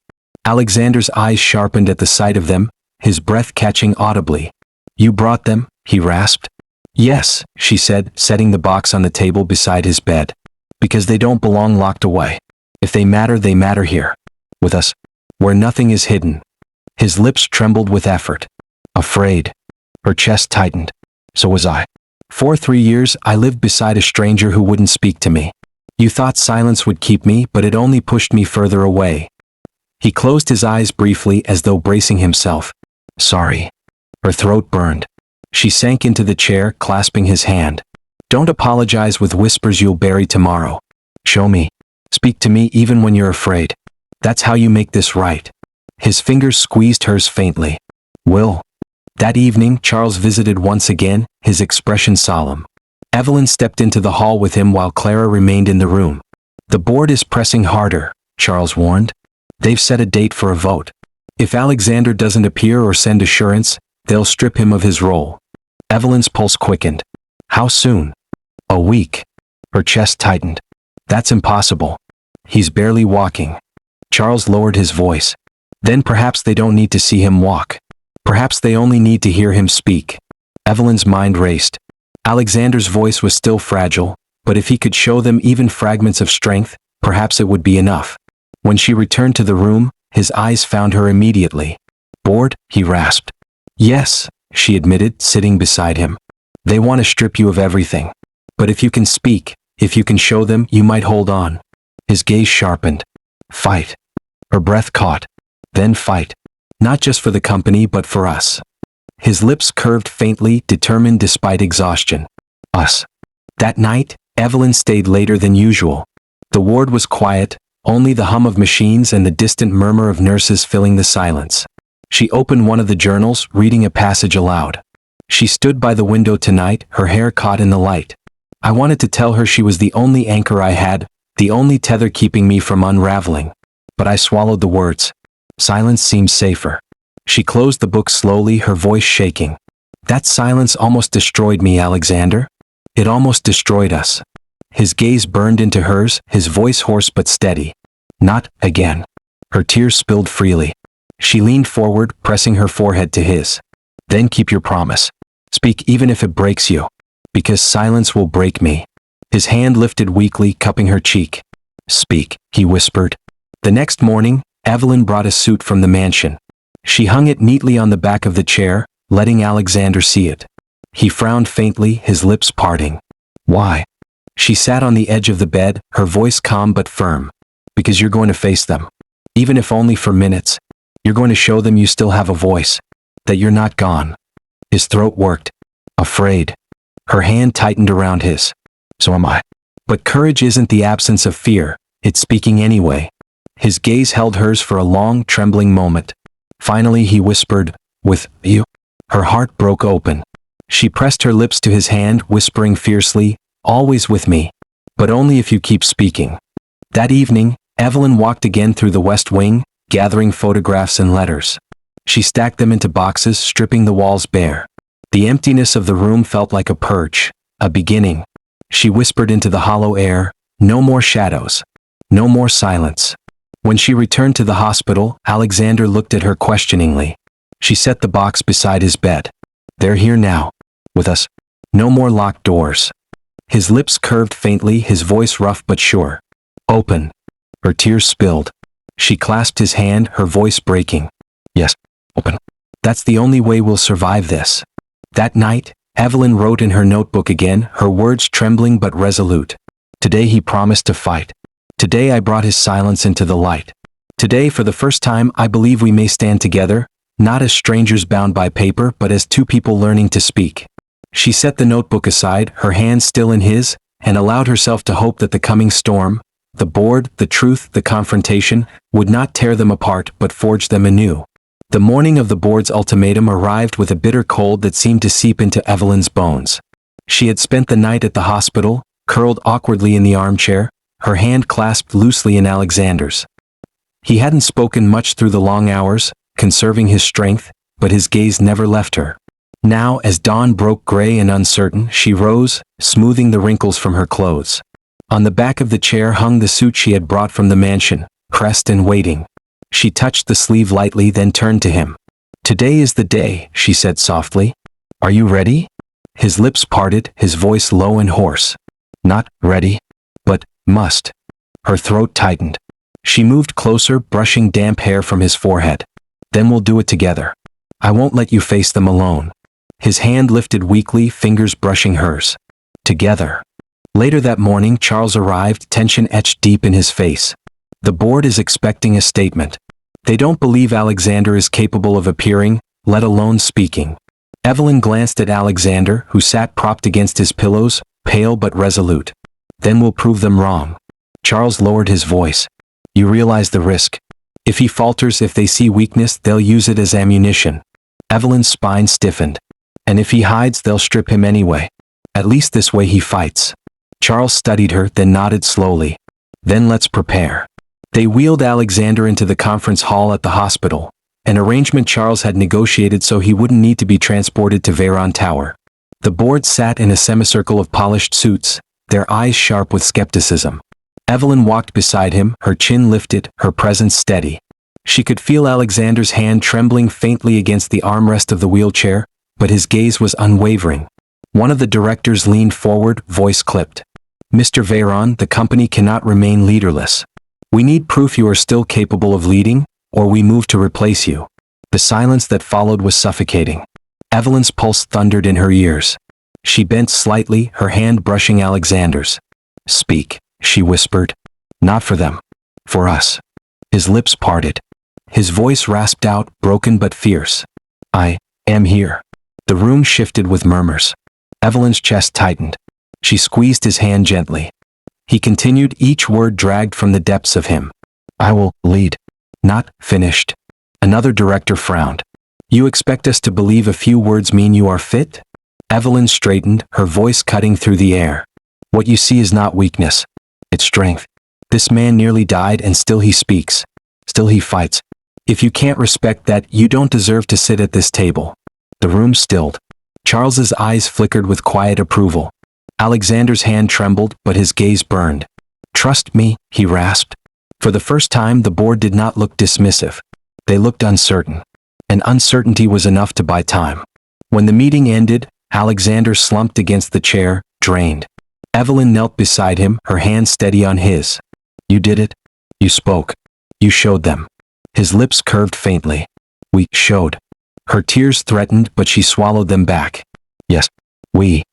Alexander's eyes sharpened at the sight of them, his breath catching audibly. "You brought them?" he rasped. "Yes," she said, setting the box on the table beside his bed. "Because they don't belong locked away. If they matter here. With us. Where nothing is hidden." His lips trembled with effort. "Afraid." Her chest tightened. "So was I. For 3 years, I lived beside a stranger who wouldn't speak to me. You thought silence would keep me, but it only pushed me further away." He closed his eyes briefly as though bracing himself. "Sorry." Her throat burned. She sank into the chair, clasping his hand. "Don't apologize with whispers you'll bury tomorrow. Show me. Speak to me even when you're afraid. That's how you make this right." His fingers squeezed hers faintly. "Will." That evening, Charles visited once again, his expression solemn. Evelyn stepped into the hall with him while Clara remained in the room. "The board is pressing harder," Charles warned. "They've set a date for a vote. If Alexander doesn't appear or send assurance, they'll strip him of his role." Evelyn's pulse quickened. "How soon?" "A week." Her chest tightened. "That's impossible. He's barely walking." Charles lowered his voice. "Then perhaps they don't need to see him walk. Perhaps they only need to hear him speak." Evelyn's mind raced. Alexander's voice was still fragile, but if he could show them even fragments of strength, perhaps it would be enough. When she returned to the room, his eyes found her immediately. "Bored?" he rasped. "Yes," she admitted, sitting beside him. "They want to strip you of everything. But if you can speak, if you can show them, you might hold on." His gaze sharpened. "Fight." Her breath caught. "Then fight. Not just for the company but for us." His lips curved faintly, determined despite exhaustion. "Us." That night, Evelyn stayed later than usual. The ward was quiet, only the hum of machines and the distant murmur of nurses filling the silence. She opened one of the journals, reading a passage aloud. She stood by the window tonight, her hair caught in the light. "I wanted to tell her she was the only anchor I had, the only tether keeping me from unraveling. But I swallowed the words. Silence seemed safer." She closed the book slowly, her voice shaking. "That silence almost destroyed me, Alexander. It almost destroyed us." His gaze burned into hers, his voice hoarse but steady. "Not again." Her tears spilled freely. She leaned forward, pressing her forehead to his. "Then keep your promise. Speak even if it breaks you. Because silence will break me." His hand lifted weakly, cupping her cheek. "Speak," he whispered. The next morning, Evelyn brought a suit from the mansion. She hung it neatly on the back of the chair, letting Alexander see it. He frowned faintly, his lips parting. "Why?" She sat on the edge of the bed, her voice calm but firm. "Because you're going to face them. Even if only for minutes. You're going to show them you still have a voice. That you're not gone." His throat worked. "Afraid." Her hand tightened around his. "So am I." But courage isn't the absence of fear, it's speaking anyway. His gaze held hers for a long, trembling moment. Finally he whispered, "With you?" Her heart broke open. She pressed her lips to his hand, whispering fiercely, "Always with me." but only if you keep speaking. That evening, Evelyn walked again through the West Wing, gathering photographs and letters. She stacked them into boxes, stripping the walls bare. The emptiness of the room felt like a purge, a beginning. She whispered into the hollow air, "No more shadows. No more silence." When she returned to the hospital, Alexander looked at her questioningly. She set the box beside his bed. "They're here now. With us. No more locked doors." His lips curved faintly, his voice rough but sure. "Open." Her tears spilled. She clasped his hand, her voice breaking. "Yes, open. That's the only way we'll survive this." That night, Evelyn wrote in her notebook again, her words trembling but resolute. "Today he promised to fight. Today I brought his silence into the light. Today, for the first time, I believe we may stand together, not as strangers bound by paper, but as two people learning to speak." She set the notebook aside, her hand still in his, and allowed herself to hope that the coming storm, the board, the truth, the confrontation, would not tear them apart but forge them anew. The morning of the board's ultimatum arrived with a bitter cold that seemed to seep into Evelyn's bones. She had spent the night at the hospital, curled awkwardly in the armchair, her hand clasped loosely in Alexander's. He hadn't spoken much through the long hours, conserving his strength, but his gaze never left her. Now, as dawn broke gray and uncertain, she rose, smoothing the wrinkles from her clothes. On the back of the chair hung the suit she had brought from the mansion, pressed and waiting. She touched the sleeve lightly, then turned to him. "Today is the day," she said softly. "Are you ready?" His lips parted, his voice low and hoarse. "Not ready, but must." Her throat tightened. She moved closer, brushing damp hair from his forehead. "Then we'll do it together. I won't let you face them alone." His hand lifted weakly, fingers brushing hers. Together. Later that morning, Charles arrived, tension etched deep in his face. The board is expecting a statement. They don't believe Alexander is capable of appearing, let alone speaking. Evelyn glanced at Alexander, who sat propped against his pillows, pale but resolute. "Then we'll prove them wrong." Charles lowered his voice. "You realize the risk. If he falters, if they see weakness, they'll use it as ammunition." Evelyn's spine stiffened. "And if he hides, they'll strip him anyway. At least this way he fights." Charles studied her, then nodded slowly. "Then let's prepare." They wheeled Alexander into the conference hall at the hospital, an arrangement Charles had negotiated so he wouldn't need to be transported to Veyron Tower. The board sat in a semicircle of polished suits, their eyes sharp with skepticism. Evelyn walked beside him, her chin lifted, her presence steady. She could feel Alexander's hand trembling faintly against the armrest of the wheelchair, but his gaze was unwavering. One of the directors leaned forward, voice clipped. "Mr. Veyron, the company cannot remain leaderless. We need proof you are still capable of leading, or we move to replace you." The silence that followed was suffocating. Evelyn's pulse thundered in her ears. She bent slightly, her hand brushing Alexander's. "Speak," she whispered. "Not for them. For us." His lips parted. His voice rasped out, broken but fierce. "I am here." The room shifted with murmurs. Evelyn's chest tightened. She squeezed his hand gently. He continued, each word dragged from the depths of him. "I will lead." Not finished. Another director frowned. "You expect us to believe a few words mean you are fit?" Evelyn straightened, her voice cutting through the air. "What you see is not weakness. It's strength. This man nearly died and still he speaks. Still he fights. If you can't respect that, you don't deserve to sit at this table." The room stilled. Charles's eyes flickered with quiet approval. Alexander's hand trembled, but his gaze burned. "Trust me," he rasped. For the first time, the board did not look dismissive. They looked uncertain. And uncertainty was enough to buy time. When the meeting ended, Alexander slumped against the chair, drained. Evelyn knelt beside him, her hand steady on his. "You did it. You spoke. You showed them." His lips curved faintly. "We showed." Her tears threatened, but she swallowed them back. "Yes, we."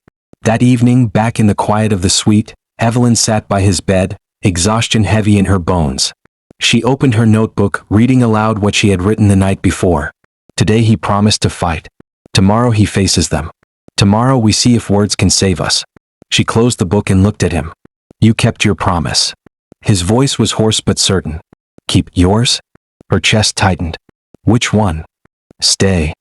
That evening, back in the quiet of the suite, Evelyn sat by his bed, exhaustion heavy in her bones. She opened her notebook, reading aloud what she had written the night before. "Today he promised to fight. Tomorrow he faces them. Tomorrow we see if words can save us." She closed the book and looked at him. "You kept your promise." His voice was hoarse but certain. "Keep yours?" Her chest tightened. "Which one?" "Stay."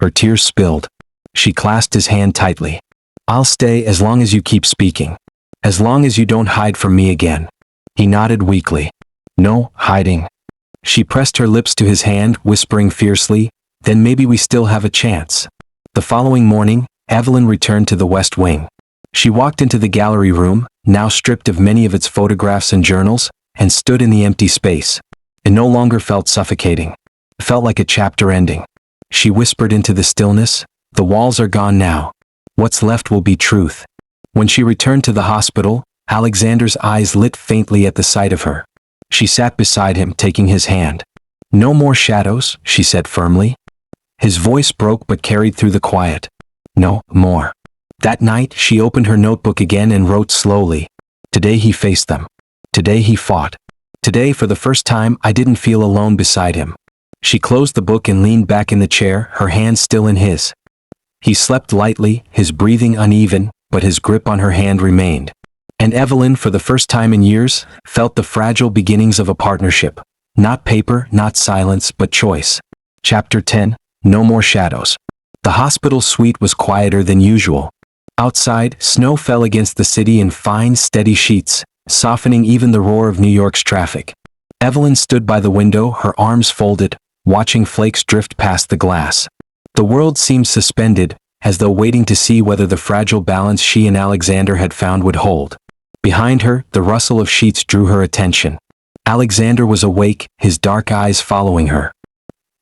Her tears spilled. She clasped his hand tightly. "I'll stay as long as you keep speaking. As long as you don't hide from me again. He nodded weakly. No, hiding. She pressed her lips to his hand, whispering fiercely, then maybe we still have a chance. The following morning, Evelyn returned to the West Wing. She walked into the gallery room, now stripped of many of its photographs and journals, and stood in the empty space. It no longer felt suffocating. It felt like a chapter ending. She whispered into the stillness, the walls are gone now. What's left will be truth. When she returned to the hospital, Alexander's eyes lit faintly at the sight of her. She sat beside him, taking his hand. No more shadows, she said firmly. His voice broke but carried through the quiet. No more. That night, she opened her notebook again and wrote slowly. Today he faced them. Today he fought. Today, for the first time, I didn't feel alone beside him. She closed the book and leaned back in the chair, her hand still in his. He slept lightly, his breathing uneven, but his grip on her hand remained. And Evelyn, for the first time in years, felt the fragile beginnings of a partnership. Not paper, not silence, but choice. Chapter 10. No more shadows. The hospital suite was quieter than usual. Outside, snow fell against the city in fine, steady sheets, softening even the roar of New York's traffic. Evelyn stood by the window, her arms folded, watching flakes drift past the glass. The world seemed suspended, as though waiting to see whether the fragile balance she and Alexander had found would hold. Behind her, the rustle of sheets drew her attention. Alexander was awake, his dark eyes following her.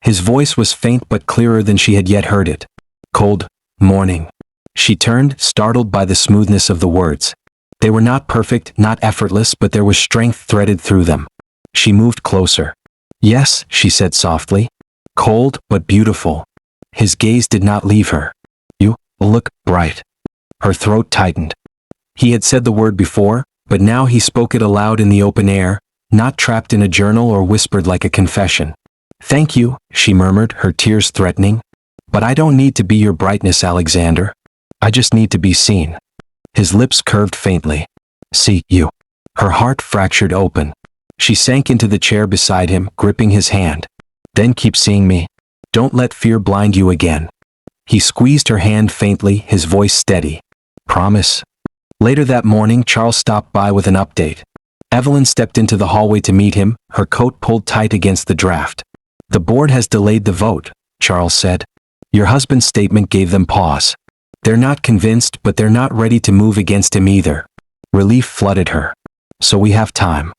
His voice was faint but clearer than she had yet heard it. Cold morning. She turned, startled by the smoothness of the words. They were not perfect, not effortless, but there was strength threaded through them. She moved closer. Yes, she said softly. Cold, but beautiful. His gaze did not leave her. You look bright. Her throat tightened. He had said the word before, but now he spoke it aloud in the open air, not trapped in a journal or whispered like a confession. Thank you, she murmured, her tears threatening. But I don't need to be your brightness, Alexander. I just need to be seen. His lips curved faintly. See you. Her heart fractured open. She sank into the chair beside him, gripping his hand. Then keep seeing me. Don't let fear blind you again. He squeezed her hand faintly, his voice steady. Promise. Later that morning, Charles stopped by with an update. Evelyn stepped into the hallway to meet him, her coat pulled tight against the draft. The board has delayed the vote, Charles said. Your husband's statement gave them pause. They're not convinced, but they're not ready to move against him either. Relief flooded her. So we have time.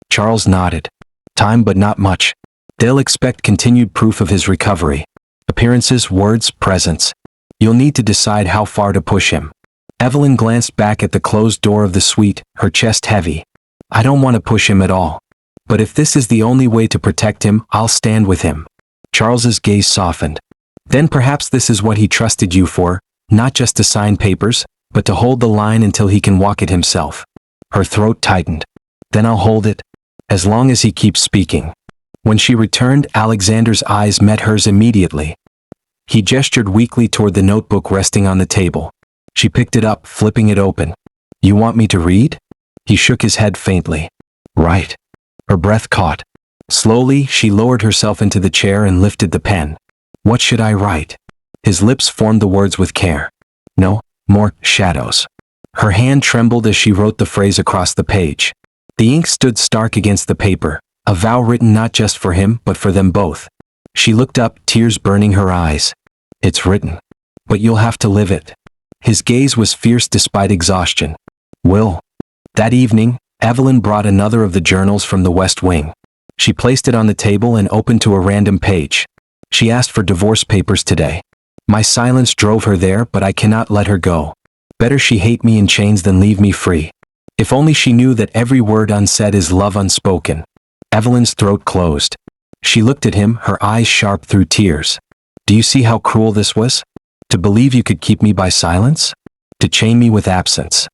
Charles nodded. Time, but not much. They'll expect continued proof of his recovery. Appearances, words, presence. You'll need to decide how far to push him. Evelyn glanced back at the closed door of the suite, her chest heavy. I don't want to push him at all. But if this is the only way to protect him, I'll stand with him. Charles's gaze softened. Then perhaps this is what he trusted you for, not just to sign papers, but to hold the line until he can walk it himself. Her throat tightened. Then I'll hold it, as long as he keeps speaking. When she returned, Alexander's eyes met hers immediately. He gestured weakly toward the notebook resting on the table. She picked it up, flipping it open. You want me to read? He shook his head faintly. Right. Her breath caught. Slowly, she lowered herself into the chair and lifted the pen. What should I write? His lips formed the words with care. No more shadows. Her hand trembled as she wrote the phrase across the page. The ink stood stark against the paper, a vow written not just for him, but for them both. She looked up, tears burning her eyes. It's written. But you'll have to live it. His gaze was fierce despite exhaustion. Will. That evening, Evelyn brought another of the journals from the West Wing. She placed it on the table and opened to a random page. She asked for divorce papers today. My silence drove her there, but I cannot let her go. Better she hate me in chains than leave me free. If only she knew that every word unsaid is love unspoken. Evelyn's throat closed. She looked at him, her eyes sharp through tears. Do you see how cruel this was? To believe you could keep me by silence? To chain me with absence?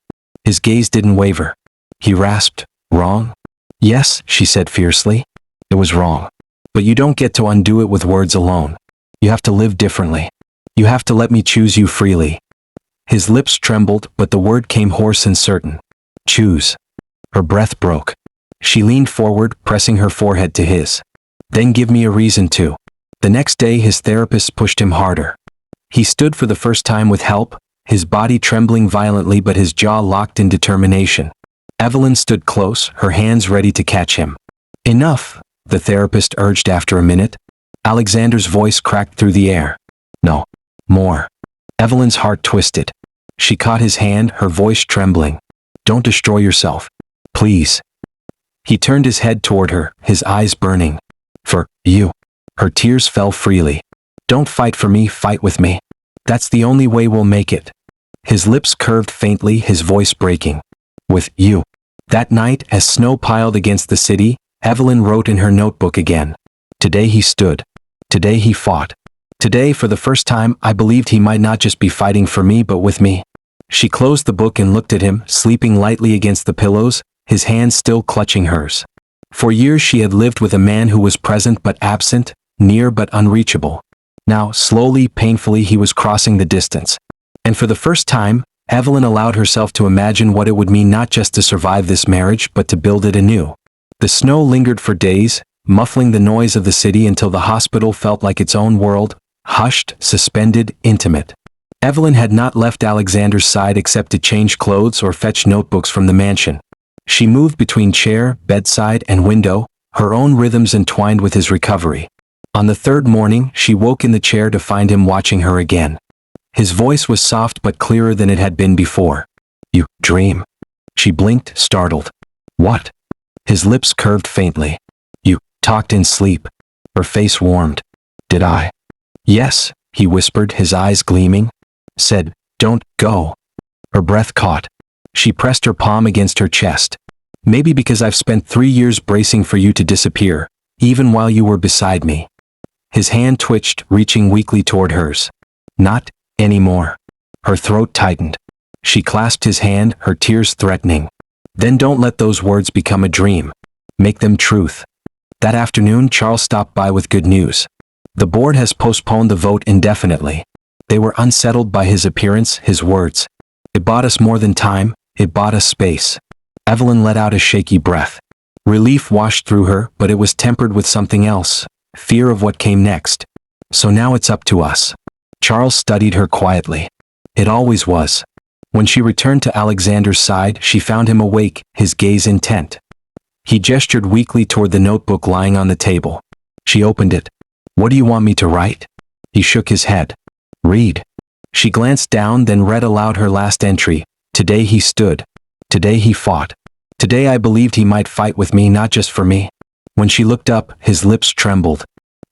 His gaze didn't waver. He rasped, wrong? Yes, she said fiercely. It was wrong. But you don't get to undo it with words alone. You have to live differently. You have to let me choose you freely. His lips trembled, but the word came hoarse and certain. Choose. Her breath broke. She leaned forward, pressing her forehead to his. Then give me a reason to. The next day his therapist pushed him harder. He stood for the first time with help, his body trembling violently but his jaw locked in determination. Evelyn stood close, her hands ready to catch him. "Enough," the therapist urged after a minute. Alexander's voice cracked through the air. "No. More." Evelyn's heart twisted. She caught his hand, her voice trembling. "Don't destroy yourself. Please." He turned his head toward her, his eyes burning. "For you." Her tears fell freely. "Don't fight for me, fight with me. That's the only way we'll make it." His lips curved faintly, his voice breaking. "With you." That night, as snow piled against the city, Evelyn wrote in her notebook again. "Today he stood. Today he fought. Today, for the first time, I believed he might not just be fighting for me but with me." She closed the book and looked at him, sleeping lightly against the pillows, his hands still clutching hers. For years she had lived with a man who was present but absent, near but unreachable. Now, slowly, painfully, he was crossing the distance. And for the first time, Evelyn allowed herself to imagine what it would mean not just to survive this marriage but to build it anew. The snow lingered for days, muffling the noise of the city until the hospital felt like its own world, hushed, suspended, intimate. Evelyn had not left Alexander's side except to change clothes or fetch notebooks from the mansion. She moved between chair, bedside, and window, her own rhythms entwined with his recovery. On the third morning, she woke in the chair to find him watching her again. His voice was soft but clearer than it had been before. "You dream." She blinked, startled. "What?" His lips curved faintly. "You talked in sleep." Her face warmed. "Did I?" "Yes," he whispered, his eyes gleaming. "Said, don't go." Her breath caught. She pressed her palm against her chest. "Maybe because I've spent 3 years bracing for you to disappear, even while you were beside me." His hand twitched, reaching weakly toward hers. "Not anymore." Her throat tightened. She clasped his hand, her tears threatening. "Then don't let those words become a dream. Make them truth." That afternoon, Charles stopped by with good news. "The board has postponed the vote indefinitely." They were unsettled by his appearance, his words. "It bought us more than time, it bought us space." Evelyn let out a shaky breath. Relief washed through her, but it was tempered with something else, fear of what came next. "So now it's up to us." Charles studied her quietly. It always was. When she returned to Alexander's side, she found him awake, his gaze intent. He gestured weakly toward the notebook lying on the table. She opened it. "What do you want me to write?" He shook his head. "Read." She glanced down, then read aloud her last entry. "Today he stood. Today he fought. Today I believed he might fight with me, not just for me." When she looked up, his lips trembled.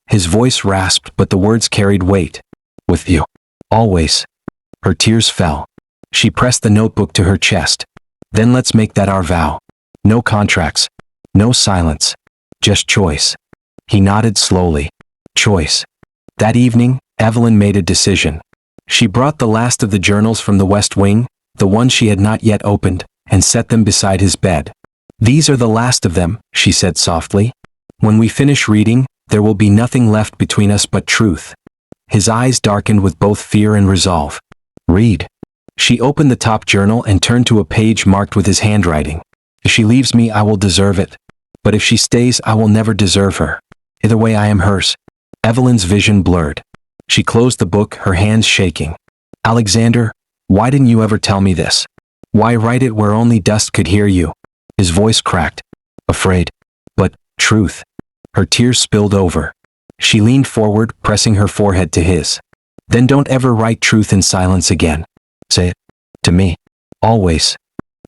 His voice rasped, but the words carried weight. "With you. Always." Her tears fell. She pressed the notebook to her chest. "Then let's make that our vow. No contracts. No silence. Just choice." He nodded slowly. Choice. That evening, Evelyn made a decision. She brought the last of the journals from the West Wing, the ones she had not yet opened, and set them beside his bed. "These are the last of them," she said softly. "When we finish reading, there will be nothing left between us but truth." His eyes darkened with both fear and resolve. "Read." She opened the top journal and turned to a page marked with his handwriting. "If she leaves me, I will deserve it. But if she stays, I will never deserve her. Either way, I am hers." Evelyn's vision blurred. She closed the book, her hands shaking. "Alexander, why didn't you ever tell me this? Why write it where only dust could hear you?" His voice cracked. "Afraid. But truth." Her tears spilled over. She leaned forward, pressing her forehead to his. "Then don't ever write truth in silence again. Say it. To me. Always."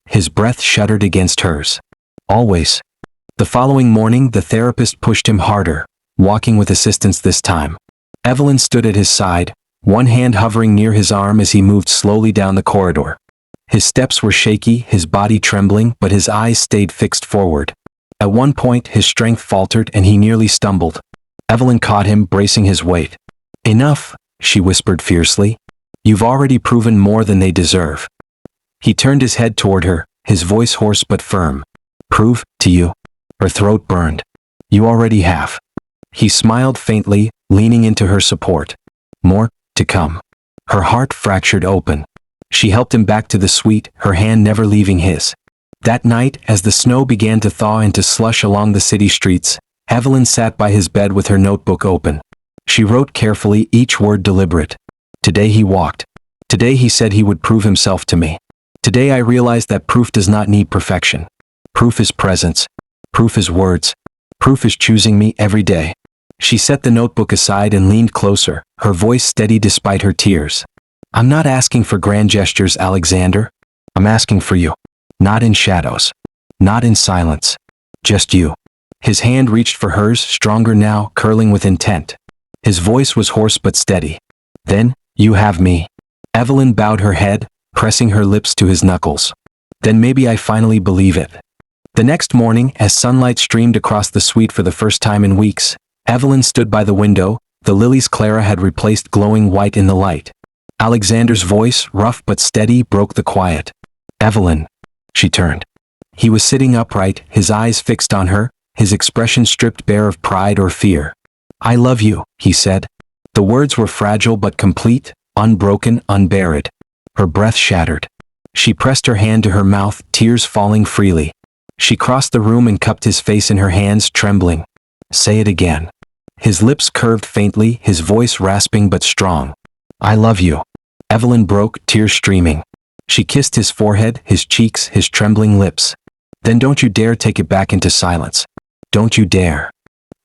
His breath shuddered against hers. "Always." The following morning, the therapist pushed him harder, walking with assistance this time. Evelyn stood at his side, one hand hovering near his arm as he moved slowly down the corridor. His steps were shaky, his body trembling, but his eyes stayed fixed forward. At one point, his strength faltered and he nearly stumbled. Evelyn caught him, bracing his weight. "Enough," she whispered fiercely. "You've already proven more than they deserve." He turned his head toward her, his voice hoarse but firm. "Prove to you." Her throat burned. "You already have." He smiled faintly, leaning into her support. "More to come." Her heart fractured open. She helped him back to the suite, her hand never leaving his. That night, as the snow began to thaw into slush along the city streets, Evelyn sat by his bed with her notebook open. She wrote carefully, each word deliberate. Today he walked. Today he said he would prove himself to me. Today I realized that proof does not need perfection. Proof is presence. Proof is words. Proof is choosing me every day. She set the notebook aside and leaned closer, her voice steady despite her tears. I'm not asking for grand gestures, Alexander. I'm asking for you. Not in shadows. Not in silence. Just you. His hand reached for hers, stronger now, curling with intent. His voice was hoarse but steady. Then, you have me. Evelyn bowed her head, pressing her lips to his knuckles. Then maybe I finally believe it. The next morning, as sunlight streamed across the suite for the first time in weeks, Evelyn stood by the window, the lilies Clara had replaced glowing white in the light. Alexander's voice, rough but steady, broke the quiet. Evelyn. She turned. He was sitting upright, his eyes fixed on her, his expression stripped bare of pride or fear. I love you, he said. The words were fragile but complete, unbroken, unburied. Her breath shattered. She pressed her hand to her mouth, tears falling freely. She crossed the room and cupped his face in her hands, trembling. Say it again. His lips curved faintly, his voice rasping but strong. I love you. Evelyn broke, tears streaming. She kissed his forehead, his cheeks, his trembling lips. Then don't you dare take it back into silence. Don't you dare.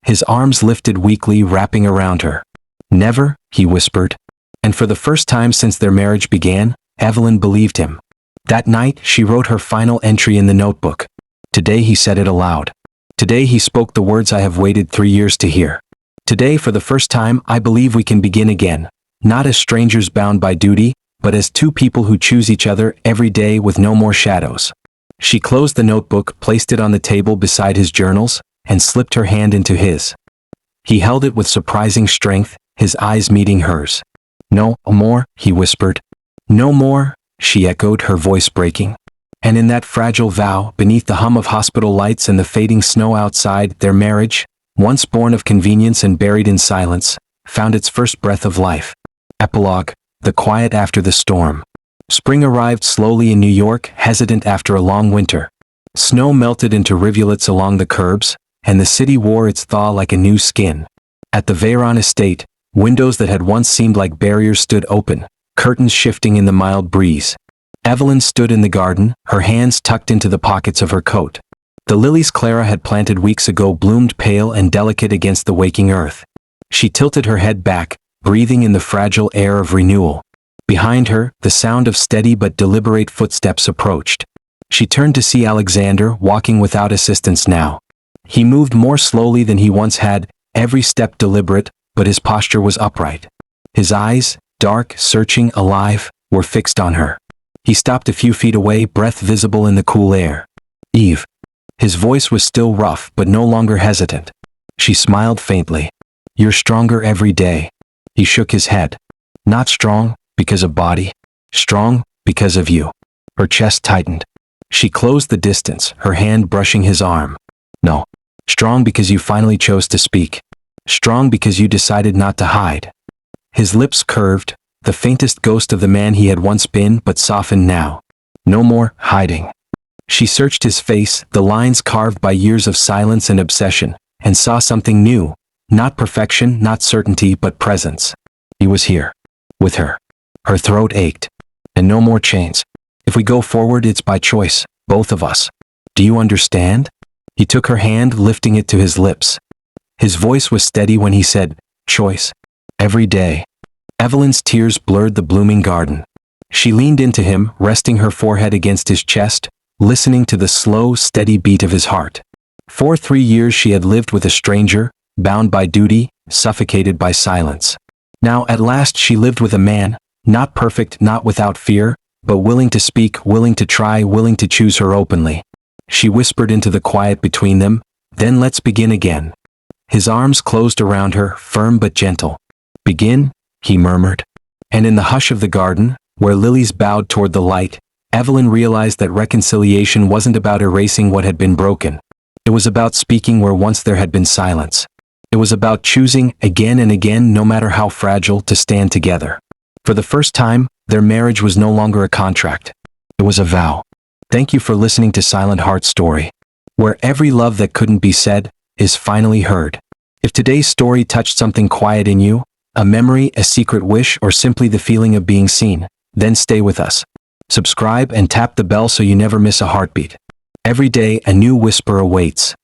His arms lifted weakly, wrapping around her. Never, he whispered. And for the first time since their marriage began, Evelyn believed him. That night, she wrote her final entry in the notebook. Today he said it aloud. Today he spoke the words I have waited 3 years to hear. Today, for the first time, I believe we can begin again. Not as strangers bound by duty, but as two people who choose each other every day with no more shadows. She closed the notebook, placed it on the table beside his journals, and slipped her hand into his. He held it with surprising strength, his eyes meeting hers. No more, he whispered. No more, she echoed, her voice breaking. And in that fragile vow, beneath the hum of hospital lights and the fading snow outside, their marriage, once born of convenience and buried in silence, found its first breath of life. Epilogue, the quiet after the storm. Spring arrived slowly in New York, hesitant after a long winter. Snow melted into rivulets along the curbs, and the city wore its thaw like a new skin. At the Veyron estate, windows that had once seemed like barriers stood open, curtains shifting in the mild breeze. Evelyn stood in the garden, her hands tucked into the pockets of her coat. The lilies Clara had planted weeks ago bloomed pale and delicate against the waking earth. She tilted her head back, breathing in the fragile air of renewal. Behind her, the sound of steady but deliberate footsteps approached. She turned to see Alexander walking without assistance now. He moved more slowly than he once had, every step deliberate, but his posture was upright. His eyes, dark, searching, alive, were fixed on her. He stopped a few feet away, breath visible in the cool air. Eve. His voice was still rough, but no longer hesitant. She smiled faintly. You're stronger every day. He shook his head. Not strong, because of body. Strong, because of you. Her chest tightened. She closed the distance, her hand brushing his arm. No. Strong because you finally chose to speak. Strong because you decided not to hide. His lips curved, the faintest ghost of the man he had once been but softened now. No more hiding. She searched his face, the lines carved by years of silence and obsession, and saw something new. Not perfection, not certainty, but presence. He was here. With her. Her throat ached. And no more chains. If we go forward, it's by choice, both of us. Do you understand? He took her hand, lifting it to his lips. His voice was steady when he said, choice. Every day. Evelyn's tears blurred the blooming garden. She leaned into him, resting her forehead against his chest, listening to the slow, steady beat of his heart. For 3 years she had lived with a stranger, bound by duty, suffocated by silence. Now at last she lived with a man, not perfect, not without fear, but willing to speak, willing to try, willing to choose her openly. She whispered into the quiet between them, then let's begin again. His arms closed around her, firm but gentle. Begin, he murmured. And in the hush of the garden, where lilies bowed toward the light, Evelyn realized that reconciliation wasn't about erasing what had been broken. It was about speaking where once there had been silence. It was about choosing, again and again, no matter how fragile, to stand together. For the first time, their marriage was no longer a contract. It was a vow. Thank you for listening to Silent Heart Story, where every love that couldn't be said is finally heard. If today's story touched something quiet in you, a memory, a secret wish, or simply the feeling of being seen, then stay with us. Subscribe and tap the bell so you never miss a heartbeat. Every day, a new whisper awaits.